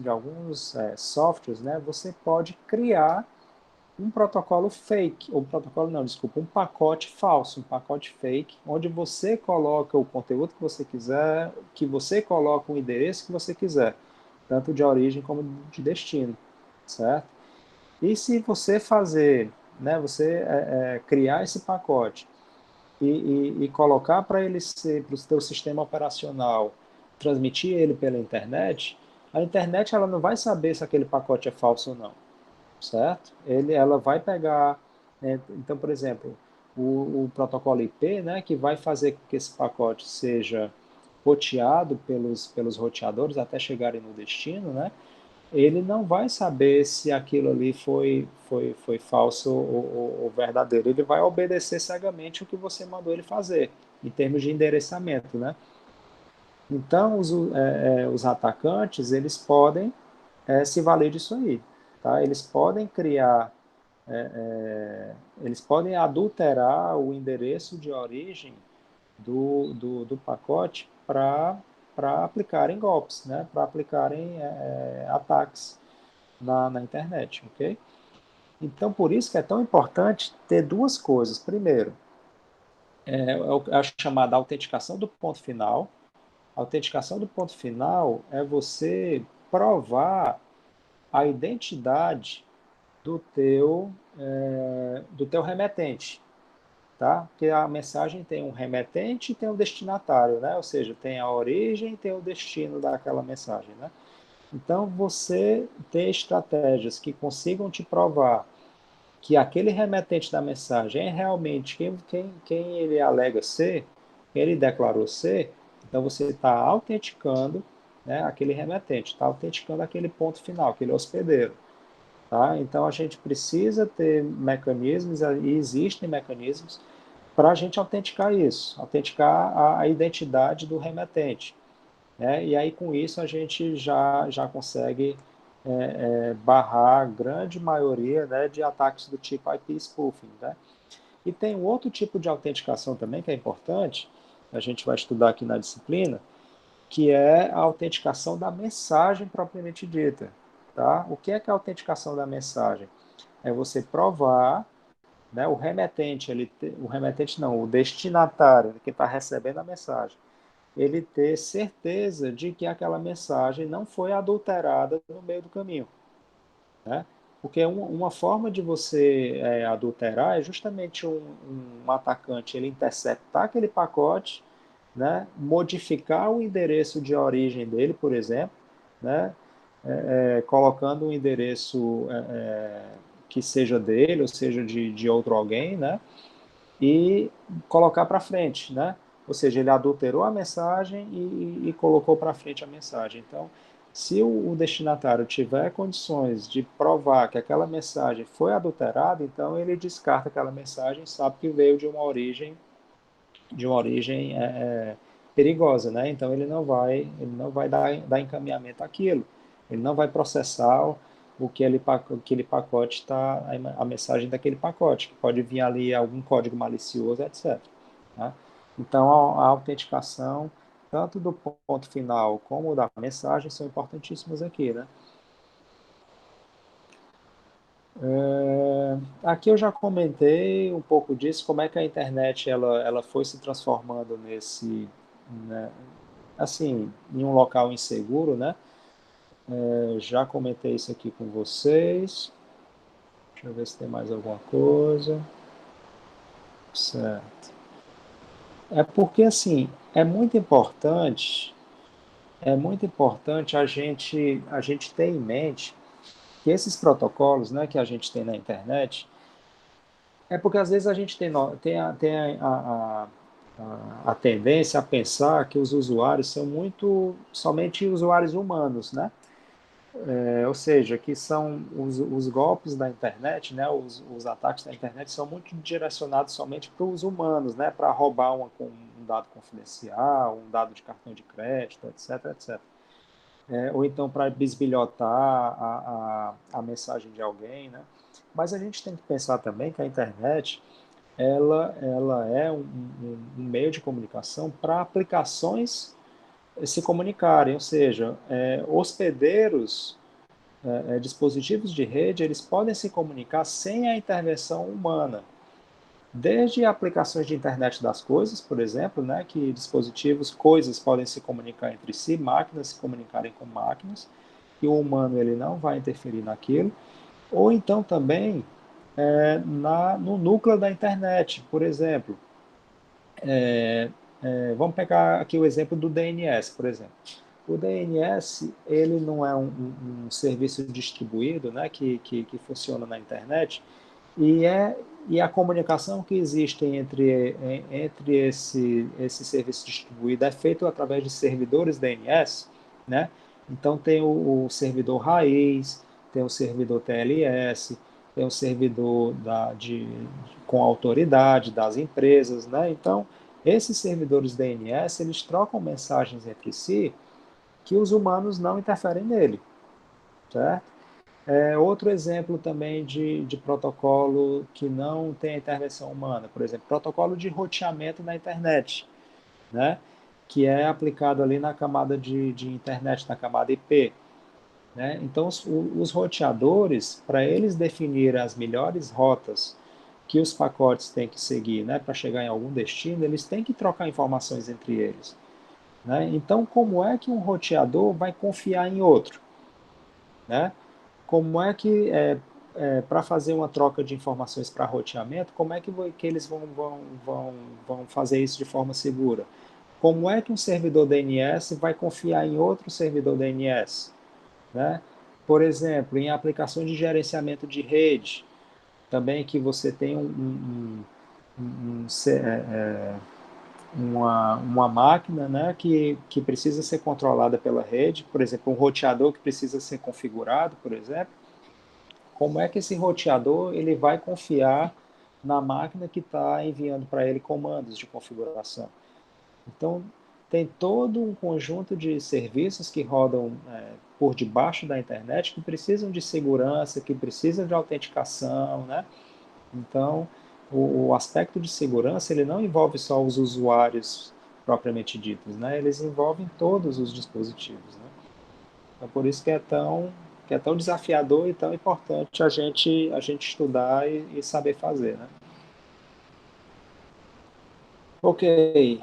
softwares, né? Você pode criar um protocolo fake, ou protocolo não, desculpa, um pacote falso, um pacote fake, onde você coloca o conteúdo que você quiser, que você coloca o endereço que você quiser, tanto de origem como de destino, certo? E se você fazer, né, você criar esse pacote e colocar para ele ser, para o seu sistema operacional, transmitir ele pela internet, a internet ela não vai saber se aquele pacote é falso ou não, certo? Ela vai pegar Então, por exemplo, o protocolo IP, né, que vai fazer com que esse pacote seja roteado pelos roteadores até chegarem no destino, né, ele não vai saber se aquilo ali foi falso ou verdadeiro. Ele vai obedecer cegamente o que você mandou ele fazer, em termos de endereçamento, né? Então, os atacantes, eles podem se valer disso aí, tá? Eles podem criar, eles podem adulterar o endereço de origem do pacote para aplicarem golpes, né? Para aplicarem ataques na internet, ok? Então, por isso que é tão importante ter duas coisas. Primeiro, é a chamada autenticação do ponto final. A autenticação do ponto final é você provar a identidade do teu remetente, tá? Porque a mensagem tem um remetente e tem um destinatário, né? Ou seja, tem a origem e tem o destino daquela mensagem, né? Então, você ter estratégias que consigam te provar que aquele remetente da mensagem é realmente quem ele alega ser, quem ele declarou ser, então você está autenticando, né, aquele remetente, está autenticando aquele ponto final, aquele hospedeiro. Tá? Então a gente precisa ter mecanismos, e existem mecanismos, para a gente autenticar isso, autenticar a identidade do remetente, né? E aí com isso a gente já consegue barrar a grande maioria, né, de ataques do tipo IP spoofing, né? E tem um outro tipo de autenticação também que é importante, a gente vai estudar aqui na disciplina, que é a autenticação da mensagem propriamente dita, tá? O que é a autenticação da mensagem? É você provar, né, o remetente, o remetente não, o destinatário, quem está recebendo a mensagem, ele ter certeza de que aquela mensagem não foi adulterada no meio do caminho, né? Porque uma forma de você adulterar é justamente um atacante ele interceptar aquele pacote, né? Modificar o endereço de origem dele, por exemplo, né? Colocando um endereço que seja dele ou seja de outro alguém, né? E colocar para frente, né? Ou seja, ele adulterou a mensagem e colocou para frente a mensagem. Então, se o destinatário tiver condições de provar que aquela mensagem foi adulterada, então ele descarta aquela mensagem, sabe que veio de uma origem perigosa, né? Então ele não vai dar encaminhamento àquilo, ele não vai processar aquele pacote está a mensagem daquele pacote, que pode vir ali algum código malicioso, etc. Tá? Então a autenticação tanto do ponto final como da mensagem são importantíssimas aqui, né? Aqui eu já comentei um pouco disso, como é que a internet ela foi se transformando né, assim, em um local inseguro, né? Já comentei isso aqui com vocês. Deixa eu ver se tem mais alguma coisa. Certo. É porque, assim, é muito importante a gente ter em mente que esses protocolos, né, que a gente tem na internet, é porque às vezes a gente tem a tendência a pensar que os usuários são somente usuários humanos, né? Ou seja, que são os golpes da internet, né? Os ataques da internet são muito direcionados somente para os humanos, né? Para roubar um dado confidencial, um dado de cartão de crédito, etc, etc. Ou então para bisbilhotar a mensagem de alguém, né? Mas a gente tem que pensar também que a internet ela é um meio de comunicação para aplicações se comunicarem, ou seja, hospedeiros, dispositivos de rede, eles podem se comunicar sem a intervenção humana. Desde aplicações de internet das coisas, por exemplo, né, que dispositivos, coisas podem se comunicar entre si, máquinas se comunicarem com máquinas, e o humano ele não vai interferir naquilo, ou então também no núcleo da internet, por exemplo. Vamos pegar aqui o exemplo do DNS, por exemplo. O DNS ele não é um serviço distribuído, né, que funciona na internet, E, é, e a comunicação que existe entre esse serviço distribuído é feita através de servidores DNS, né? Então tem o servidor raiz, tem o servidor TLS, tem o servidor com autoridade das empresas, né? Então, esses servidores DNS, eles trocam mensagens entre si que os humanos não interferem nele, certo? Outro exemplo também de protocolo que não tem a intervenção humana, por exemplo, protocolo de roteamento na internet, né? Que é aplicado ali na camada de internet, na camada IP. Né? Então, os roteadores, para eles definirem as melhores rotas que os pacotes têm que seguir, né, para chegar em algum destino, eles têm que trocar informações entre eles. Né? Então, como é que um roteador vai confiar em outro? Né? Como é que, para fazer uma troca de informações para roteamento, como é que eles vão fazer isso de forma segura? Como é que um servidor DNS vai confiar em outro servidor DNS? Né? Por exemplo, em aplicações de gerenciamento de rede, também que você tem uma máquina, né, que precisa ser controlada pela rede, por exemplo, um roteador que precisa ser configurado, por exemplo, como é que esse roteador ele vai confiar na máquina que está enviando para ele comandos de configuração? Então, tem todo um conjunto de serviços que rodam por debaixo da internet que precisam de segurança, que precisam de autenticação, né? Então, o aspecto de segurança ele não envolve só os usuários propriamente ditos, né? Eles envolvem todos os dispositivos, né? Então, por isso que é tão desafiador e tão importante a gente estudar e saber fazer, né? Ok,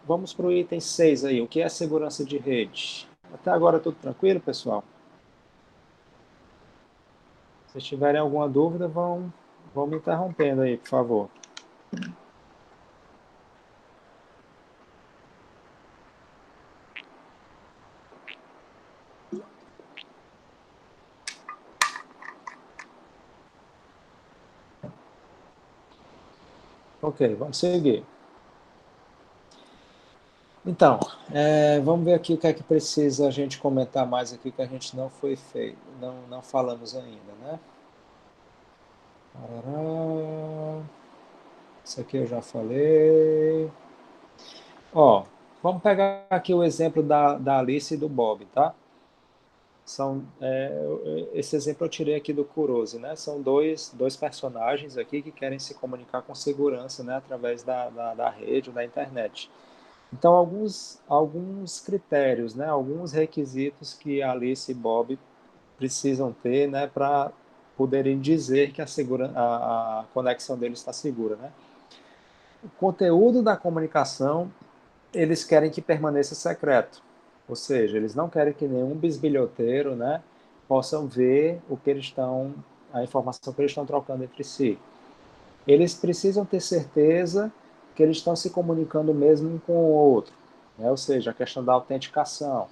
vamos para o item 6 aí. O que é segurança de rede? Até agora tudo tranquilo, pessoal? Se tiverem alguma dúvida, vão me interrompendo aí, por favor. Ok, vamos seguir. Então, vamos ver aqui o que é que precisa a gente comentar mais aqui que a gente não foi feito, não falamos ainda, né? Parará. Isso aqui eu já falei. Ó, vamos pegar aqui o exemplo da Alice e do Bob, tá? Esse exemplo eu tirei aqui do Kurose, né? São dois personagens aqui que querem se comunicar com segurança, né? Através da rede ou da internet. Então, alguns critérios, né? Alguns requisitos que Alice e Bob precisam ter, né? Para poderem dizer que a conexão deles está segura, né? O conteúdo da comunicação eles querem que permaneça secreto. Ou seja, eles não querem que nenhum bisbilhoteiro, né, possam ver a informação que eles estão trocando entre si. Eles precisam ter certeza que eles estão se comunicando mesmo um com o outro, né? Ou seja, a questão da autenticação.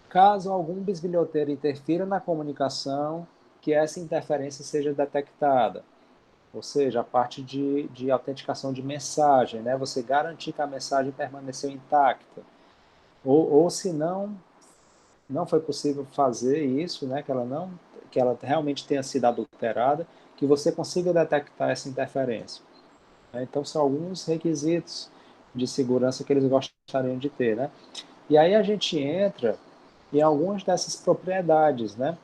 Caso algum bisbilhoteiro interfira na comunicação, que essa interferência seja detectada. Ou seja, a parte de autenticação de mensagem, né? Você garantir que a mensagem permaneceu intacta. Ou se não foi possível fazer isso, né? Que ela realmente tenha sido adulterada, que você consiga detectar essa interferência. Né? Então, são alguns requisitos de segurança que eles gostariam de ter, né? E aí a gente entra em algumas dessas propriedades, né?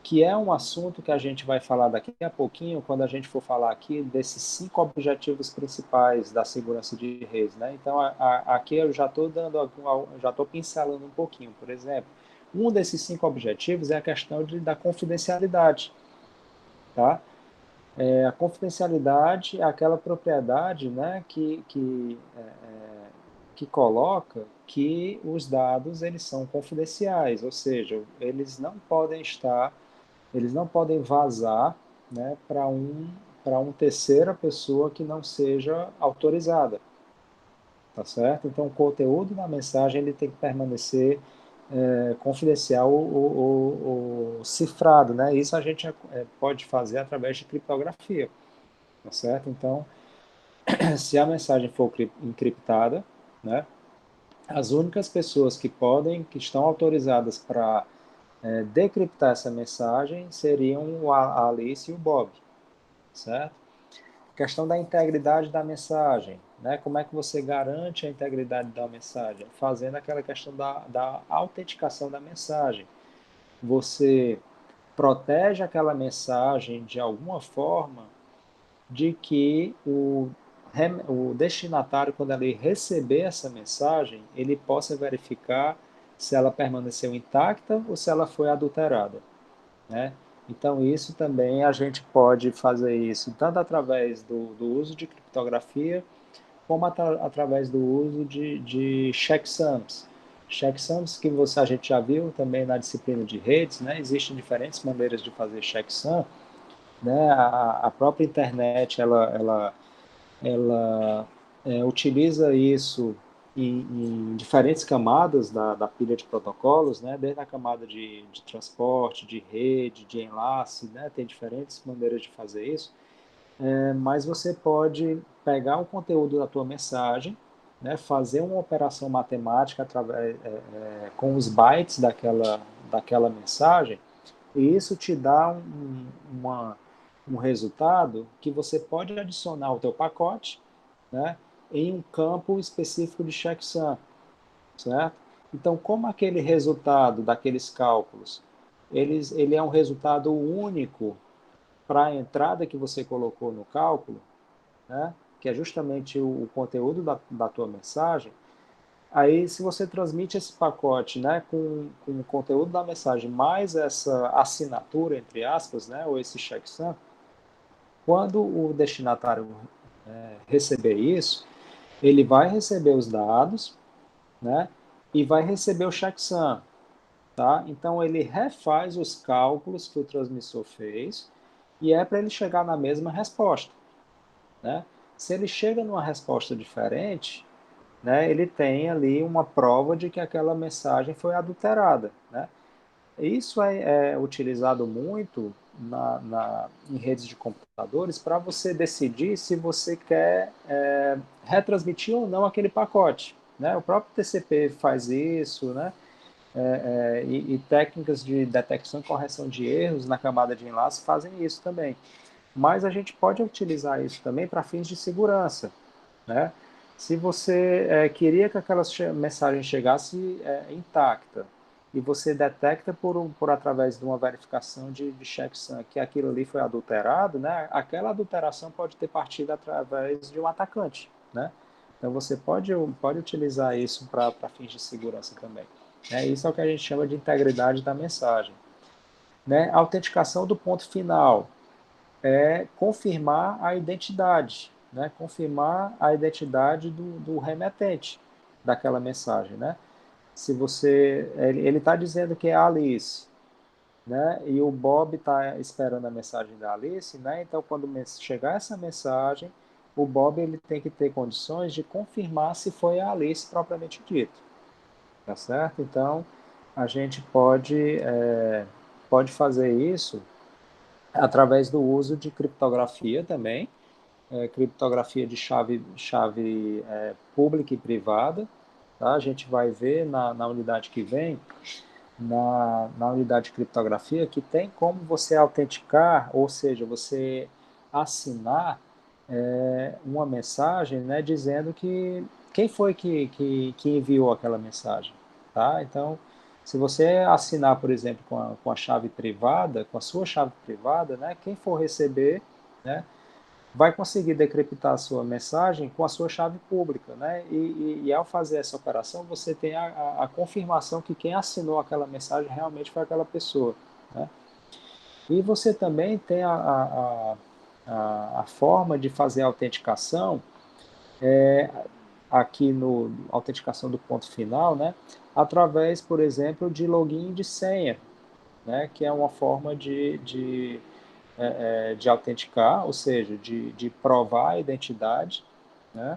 Que é um assunto que a gente vai falar daqui a pouquinho, quando a gente for falar aqui desses 5 objetivos principais da segurança de redes, né? Então, aqui eu já estou já estou pincelando um pouquinho. Por exemplo, um desses 5 objetivos é a questão da confidencialidade, tá? A confidencialidade é aquela propriedade, né, que coloca que os dados eles são confidenciais, ou seja, eles não podem vazar, né, para um terceira pessoa que não seja autorizada, tá certo? Então, o conteúdo da mensagem ele tem que permanecer confidencial o cifrado, né? Isso a gente pode fazer através de criptografia, tá certo? Então, se a mensagem for encriptada, né? As únicas pessoas que estão autorizadas para decriptar essa mensagem seriam a Alice e o Bob, certo? Questão da integridade da mensagem, né? Como é que você garante a integridade da mensagem? Fazendo aquela questão da autenticação da mensagem. Você protege aquela mensagem de alguma forma de que o destinatário, quando ele receber essa mensagem, ele possa verificar se ela permaneceu intacta ou se ela foi adulterada, né? Então, isso também a gente pode fazer isso tanto através do uso de criptografia, como através do uso de checksums. Checksums que a gente já viu também na disciplina de redes, né? Existem diferentes maneiras de fazer checksum, né? A própria internet, ela utiliza isso em diferentes camadas da pilha de protocolos, né? Desde a camada de transporte, de rede, de enlace, né? Tem diferentes maneiras de fazer isso, mas você pode pegar o conteúdo da tua mensagem, né? Fazer uma operação matemática com os bytes daquela mensagem, e isso te dá um resultado que você pode adicionar ao teu pacote, né, em um campo específico de checksum, certo? Então, como aquele resultado daqueles cálculos, ele é um resultado único para a entrada que você colocou no cálculo, né, que é justamente o conteúdo da tua mensagem. Aí, se você transmite esse pacote, né, com o conteúdo da mensagem mais essa assinatura, entre aspas, né, ou esse checksum, quando o destinatário receber isso, ele vai receber os dados, né, e vai receber o checksum, tá? Então, ele refaz os cálculos que o transmissor fez e é para ele chegar na mesma resposta, né? Se ele chega numa resposta diferente, né, ele tem ali uma prova de que aquela mensagem foi adulterada, né? Isso é utilizado muito em redes de computadores para você decidir se você quer retransmitir ou não aquele pacote, né? O próprio TCP faz isso, né? E técnicas de detecção e correção de erros na camada de enlace fazem isso também. Mas a gente pode utilizar isso também para fins de segurança, né? Se você queria que aquela mensagem chegasse intacta e você detecta por através de uma verificação de checksum que aquilo ali foi adulterado, né? Aquela adulteração pode ter partido através de um atacante, né? Então você pode utilizar isso para fins de segurança também. Isso é o que a gente chama de integridade da mensagem. Né? A autenticação do ponto final é confirmar a identidade, né? Confirmar a identidade do remetente daquela mensagem, né? Se você, ele está dizendo que é a Alice, né? E o Bob está esperando a mensagem da Alice, né? Então, quando chegar essa mensagem, o Bob ele tem que ter condições de confirmar se foi a Alice propriamente dito, tá certo? Então, a gente pode fazer isso através do uso de criptografia também, criptografia de chave pública e privada. Tá? A gente vai ver na unidade que vem, na unidade de criptografia, que tem como você autenticar, ou seja, você assinar uma mensagem, né, dizendo que quem foi que enviou aquela mensagem. Tá? Então, se você assinar, por exemplo, com a chave privada, com a sua chave privada, né, quem for receber, né, vai conseguir decriptar a sua mensagem com a sua chave pública, né? E ao fazer essa operação, você tem a confirmação que quem assinou aquela mensagem realmente foi aquela pessoa, né? E você também tem a forma de fazer a autenticação, aqui no autenticação do ponto final, né? Através, por exemplo, de login de senha, né? Que é uma forma de autenticar, ou seja, de provar a identidade, né?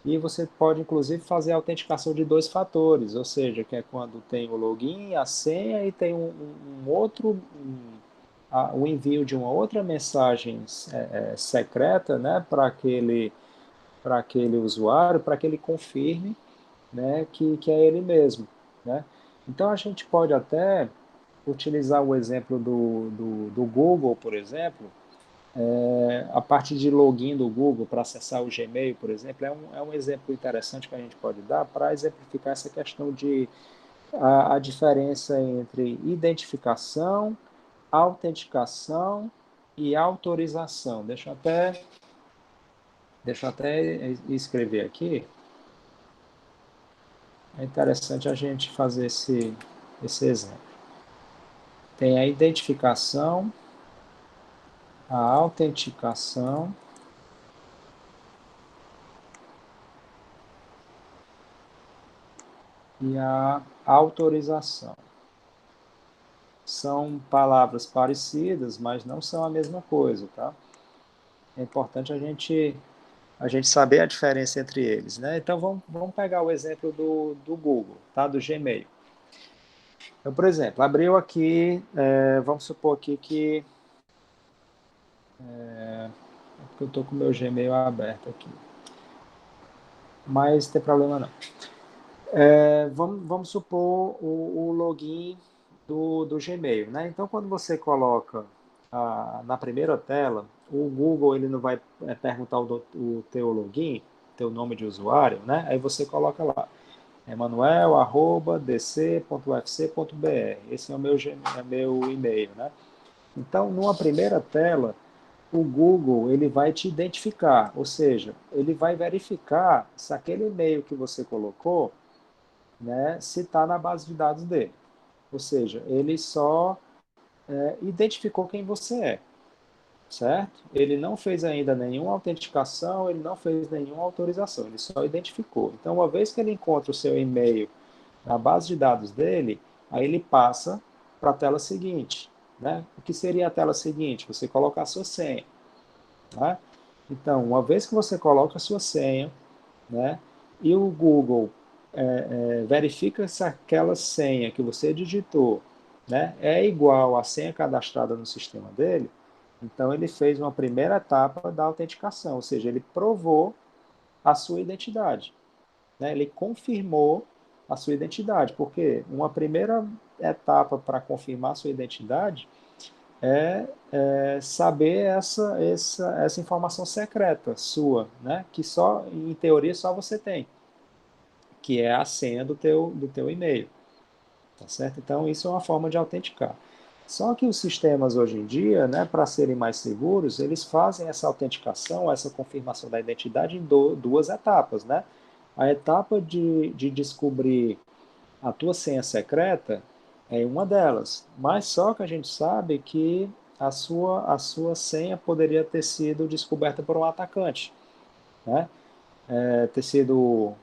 E você pode, inclusive, fazer a autenticação de dois fatores, ou seja, que é quando tem o login, a senha e tem um outro, o envio de uma outra mensagem secreta, né, para aquele usuário, para que ele confirme, né, que é ele mesmo, né? Então a gente pode até utilizar o exemplo do Google, por exemplo, a parte de login do Google para acessar o Gmail, por exemplo, é um exemplo interessante que a gente pode dar para exemplificar essa questão de a diferença entre identificação, autenticação e autorização. Deixa eu até escrever aqui. É interessante a gente fazer esse exemplo. Tem a identificação, a autenticação e a autorização. São palavras parecidas, mas não são a mesma coisa, tá? É importante a gente saber a diferença entre eles, né? Então vamos pegar o exemplo do Google, tá? Do Gmail. Então, por exemplo, abriu aqui, vamos supor aqui que eu estou com o meu Gmail aberto aqui, mas não tem problema não. Vamos supor o login do Gmail, né? Então, quando você coloca na primeira tela, o Google ele não vai perguntar o teu login, teu nome de usuário, né? Aí você coloca lá, emanuel@dc.ufc.br. Esse é o meu e-mail, né? Então, numa primeira tela, o Google ele vai te identificar, ou seja, ele vai verificar se aquele e-mail que você colocou, né, se está na base de dados dele. Ou seja, ele só identificou quem você é, certo? Ele não fez ainda nenhuma autenticação, ele não fez nenhuma autorização, ele só identificou. Então, uma vez que ele encontra o seu e-mail na base de dados dele, aí ele passa para a tela seguinte, né? O que seria a tela seguinte? Você coloca a sua senha, né? Então, uma vez que você coloca a sua senha, né, e o Google verifica se aquela senha que você digitou, né, é igual à senha cadastrada no sistema dele, então ele fez uma primeira etapa da autenticação, ou seja, ele provou a sua identidade, né, ele confirmou a sua identidade, porque uma primeira etapa para confirmar a sua identidade saber essa informação secreta sua, né? Que só, em teoria, só você tem, que é a senha do teu e-mail, tá certo? Então, isso é uma forma de autenticar. Só que os sistemas hoje em dia, né, para serem mais seguros, eles fazem essa autenticação, essa confirmação da identidade em duas etapas, né? A etapa de descobrir a tua senha secreta é uma delas, mas só que a gente sabe que a sua senha poderia ter sido descoberta por um atacante, né? Ter sido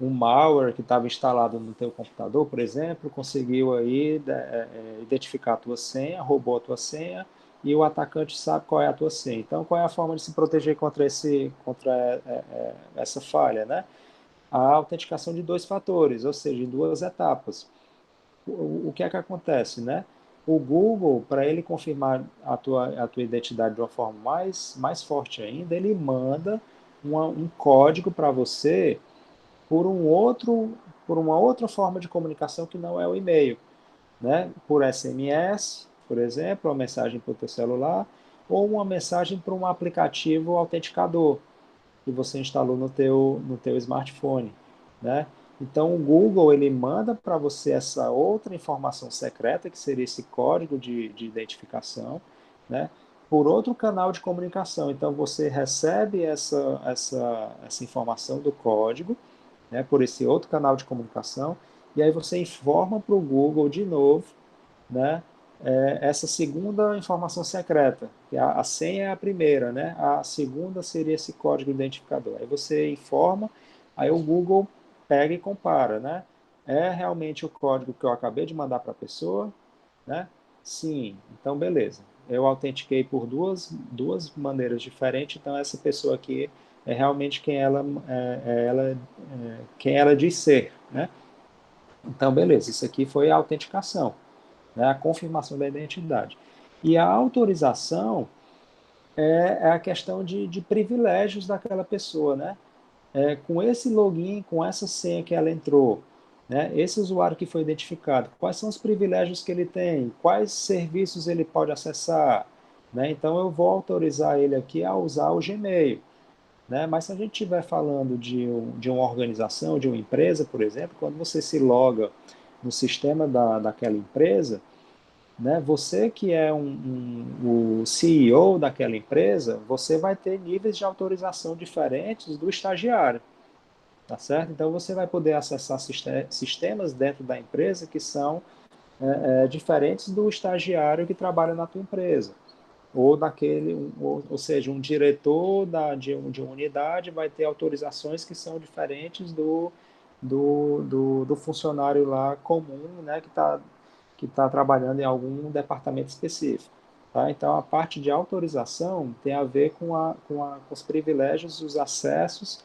um malware que estava instalado no teu computador, por exemplo, conseguiu aí identificar a tua senha, roubou a tua senha e o atacante sabe qual é a tua senha. Então, qual é a forma de se proteger contra essa falha, né? A autenticação de dois fatores, ou seja, em duas etapas. O que é que acontece, né? O Google, para ele confirmar a tua identidade de uma forma mais forte ainda, ele manda um código para você por por uma outra forma de comunicação que não é o e-mail, né? Por SMS, por exemplo, uma mensagem para o teu celular, ou uma mensagem para um aplicativo autenticador que você instalou no teu smartphone, né? Então o Google ele manda para você essa outra informação secreta que seria esse código de identificação, né? Por outro canal de comunicação. Então você recebe essa informação do código, né? Por esse outro canal de comunicação e aí você informa para o Google de novo, né? Essa segunda informação secreta, que a senha é a primeira, né? A segunda seria esse código identificador. Aí você informa, aí o Google pega e compara, né? É realmente o código que eu acabei de mandar para a pessoa, né? Sim, então beleza. Eu autentiquei por duas maneiras diferentes, então essa pessoa aqui é realmente quem ela diz ser, né? Então, beleza, isso aqui foi a autenticação, né? A confirmação da identidade. E a autorização é a questão de privilégios daquela pessoa, né? Com esse login, com essa senha que ela entrou, né? Esse usuário que foi identificado, quais são os privilégios que ele tem, quais serviços ele pode acessar, né? Então eu vou autorizar ele aqui a usar o Gmail, né? Mas se a gente estiver falando de uma organização, de uma empresa, por exemplo, quando você se loga no sistema daquela empresa, né? Você que é o CEO daquela empresa, você vai ter níveis de autorização diferentes do estagiário, tá certo? Então você vai poder acessar sistemas dentro da empresa que são diferentes do estagiário que trabalha na tua empresa. Ou ou seja, um diretor de uma unidade vai ter autorizações que são diferentes do funcionário lá comum, né, que tá trabalhando em algum departamento específico. Tá? Então, a parte de autorização tem a ver com os privilégios, os acessos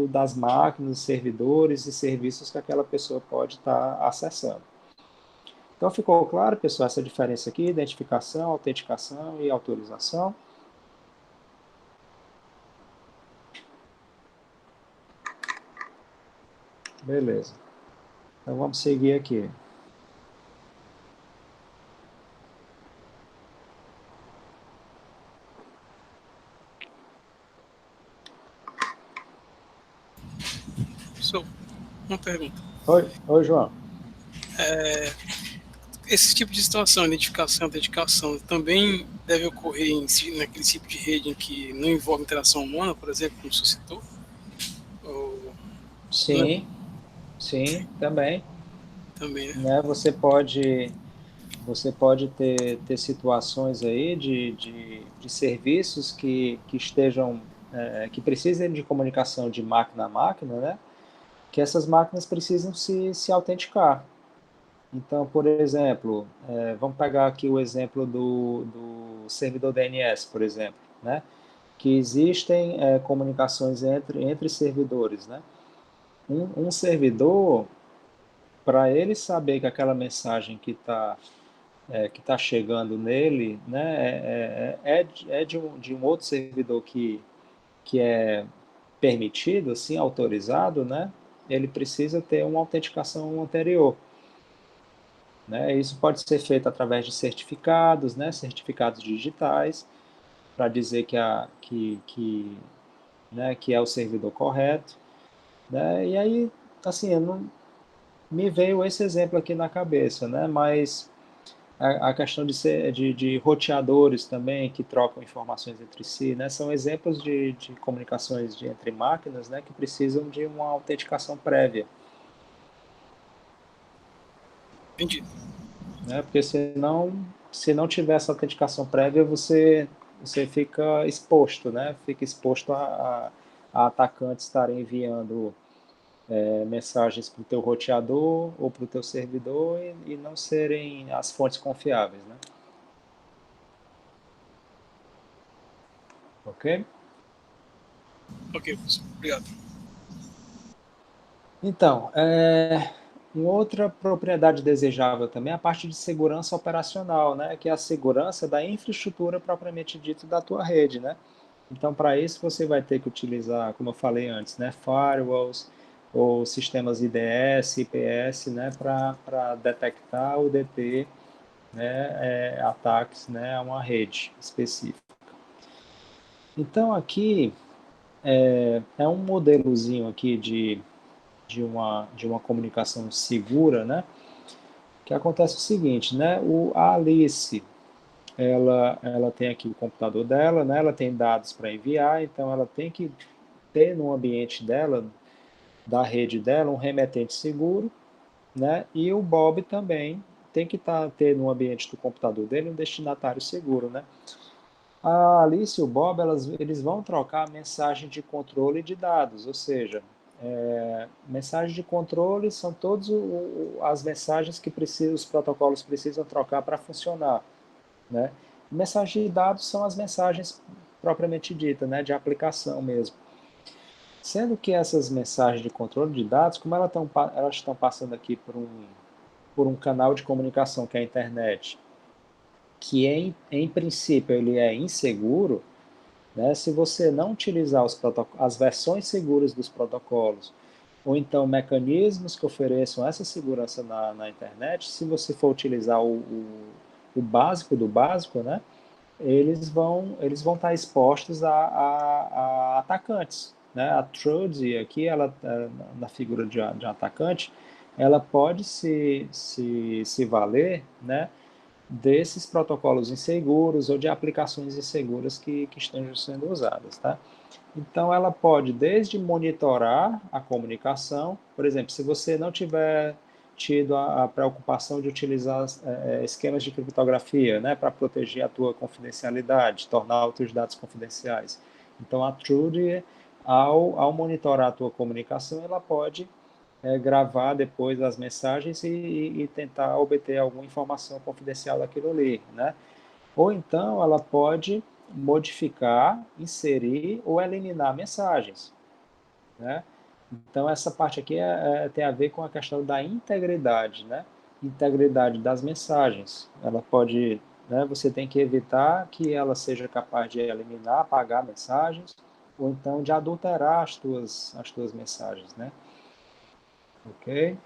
das máquinas, servidores e serviços que aquela pessoa pode estar acessando. Então, ficou claro, pessoal, essa diferença aqui, identificação, autenticação e autorização? Beleza. Então, vamos seguir aqui. Só uma pergunta. Oi, João. Esse tipo de situação, identificação, autenticação, também deve ocorrer naquele tipo de rede em que não envolve interação humana, por exemplo, como você citou? Ou, né? Sim, sim, também. Também, né? Né? Você pode ter situações aí de serviços que estejam, que precisem de comunicação de máquina a máquina, né? Que essas máquinas precisam se autenticar. Então, por exemplo, vamos pegar aqui o exemplo do servidor DNS, por exemplo, né? Que existem comunicações entre servidores, né? Um servidor, para ele saber que aquela mensagem que tá chegando nele, né, de um outro servidor que é permitido, assim, autorizado, né? Ele precisa ter uma autenticação anterior. Né? Isso pode ser feito através de certificados, né? Certificados digitais, para dizer que é o servidor correto. Né? E aí, assim, não, me veio esse exemplo aqui na cabeça, né? Mas a questão de roteadores também, que trocam informações entre si, né? São exemplos de comunicações entre máquinas, né? Que precisam de uma autenticação prévia. Entendi. Né? Porque se não tiver essa autenticação prévia, você fica exposto, né? Fica exposto a atacantes estarem enviando mensagens para o teu roteador ou para o teu servidor e não serem as fontes confiáveis, né? Ok? Ok, professor. Obrigado. Então, uma outra propriedade desejável também é a parte de segurança operacional, né? Que é a segurança da infraestrutura propriamente dita da tua rede, né? Então, para isso, você vai ter que utilizar, como eu falei antes, né? Firewalls ou sistemas IDS, IPS, né? Para detectar ou deter, né? Ataques, né? A uma rede específica. Então, aqui é um modelozinho aqui de uma comunicação segura, né? Que acontece o seguinte, né? A Alice, ela tem aqui o computador dela, né? Ela tem dados para enviar, então ela tem que ter no ambiente dela, da rede dela, um remetente seguro, né? E o Bob também tem que ter no ambiente do computador dele um destinatário seguro, né? A Alice e o Bob, eles vão trocar mensagem de controle de dados, ou seja, mensagem de controle são todas as mensagens que os protocolos precisam trocar para funcionar, né? Mensagem de dados são as mensagens propriamente dita, né, de aplicação mesmo. Sendo que essas mensagens de controle de dados, como elas estão passando aqui por um canal de comunicação que é a internet, que em princípio ele é inseguro, né, se você não utilizar as versões seguras dos protocolos, ou então mecanismos que ofereçam essa segurança na internet, se você for utilizar o básico do básico, né, eles vão estar expostos a atacantes. Né? A Trude aqui, ela, na figura de um atacante, ela pode se valer, né, desses protocolos inseguros ou de aplicações inseguras que estejam sendo usadas. Tá? Então, ela pode desde monitorar a comunicação, por exemplo, se você não tiver tido a preocupação de utilizar esquemas de criptografia, né, para proteger a tua confidencialidade, tornar os teus dados confidenciais. Então, a Trude, ao monitorar a tua comunicação, ela pode gravar depois as mensagens e tentar obter alguma informação confidencial daquilo ali, né? Ou então ela pode modificar, inserir ou eliminar mensagens, né? Então essa parte aqui tem a ver com a questão da integridade, né? Integridade das mensagens. Ela pode, né? Você tem que evitar que ela seja capaz de eliminar, apagar mensagens, ou então de adulterar as tuas mensagens, né? Ok?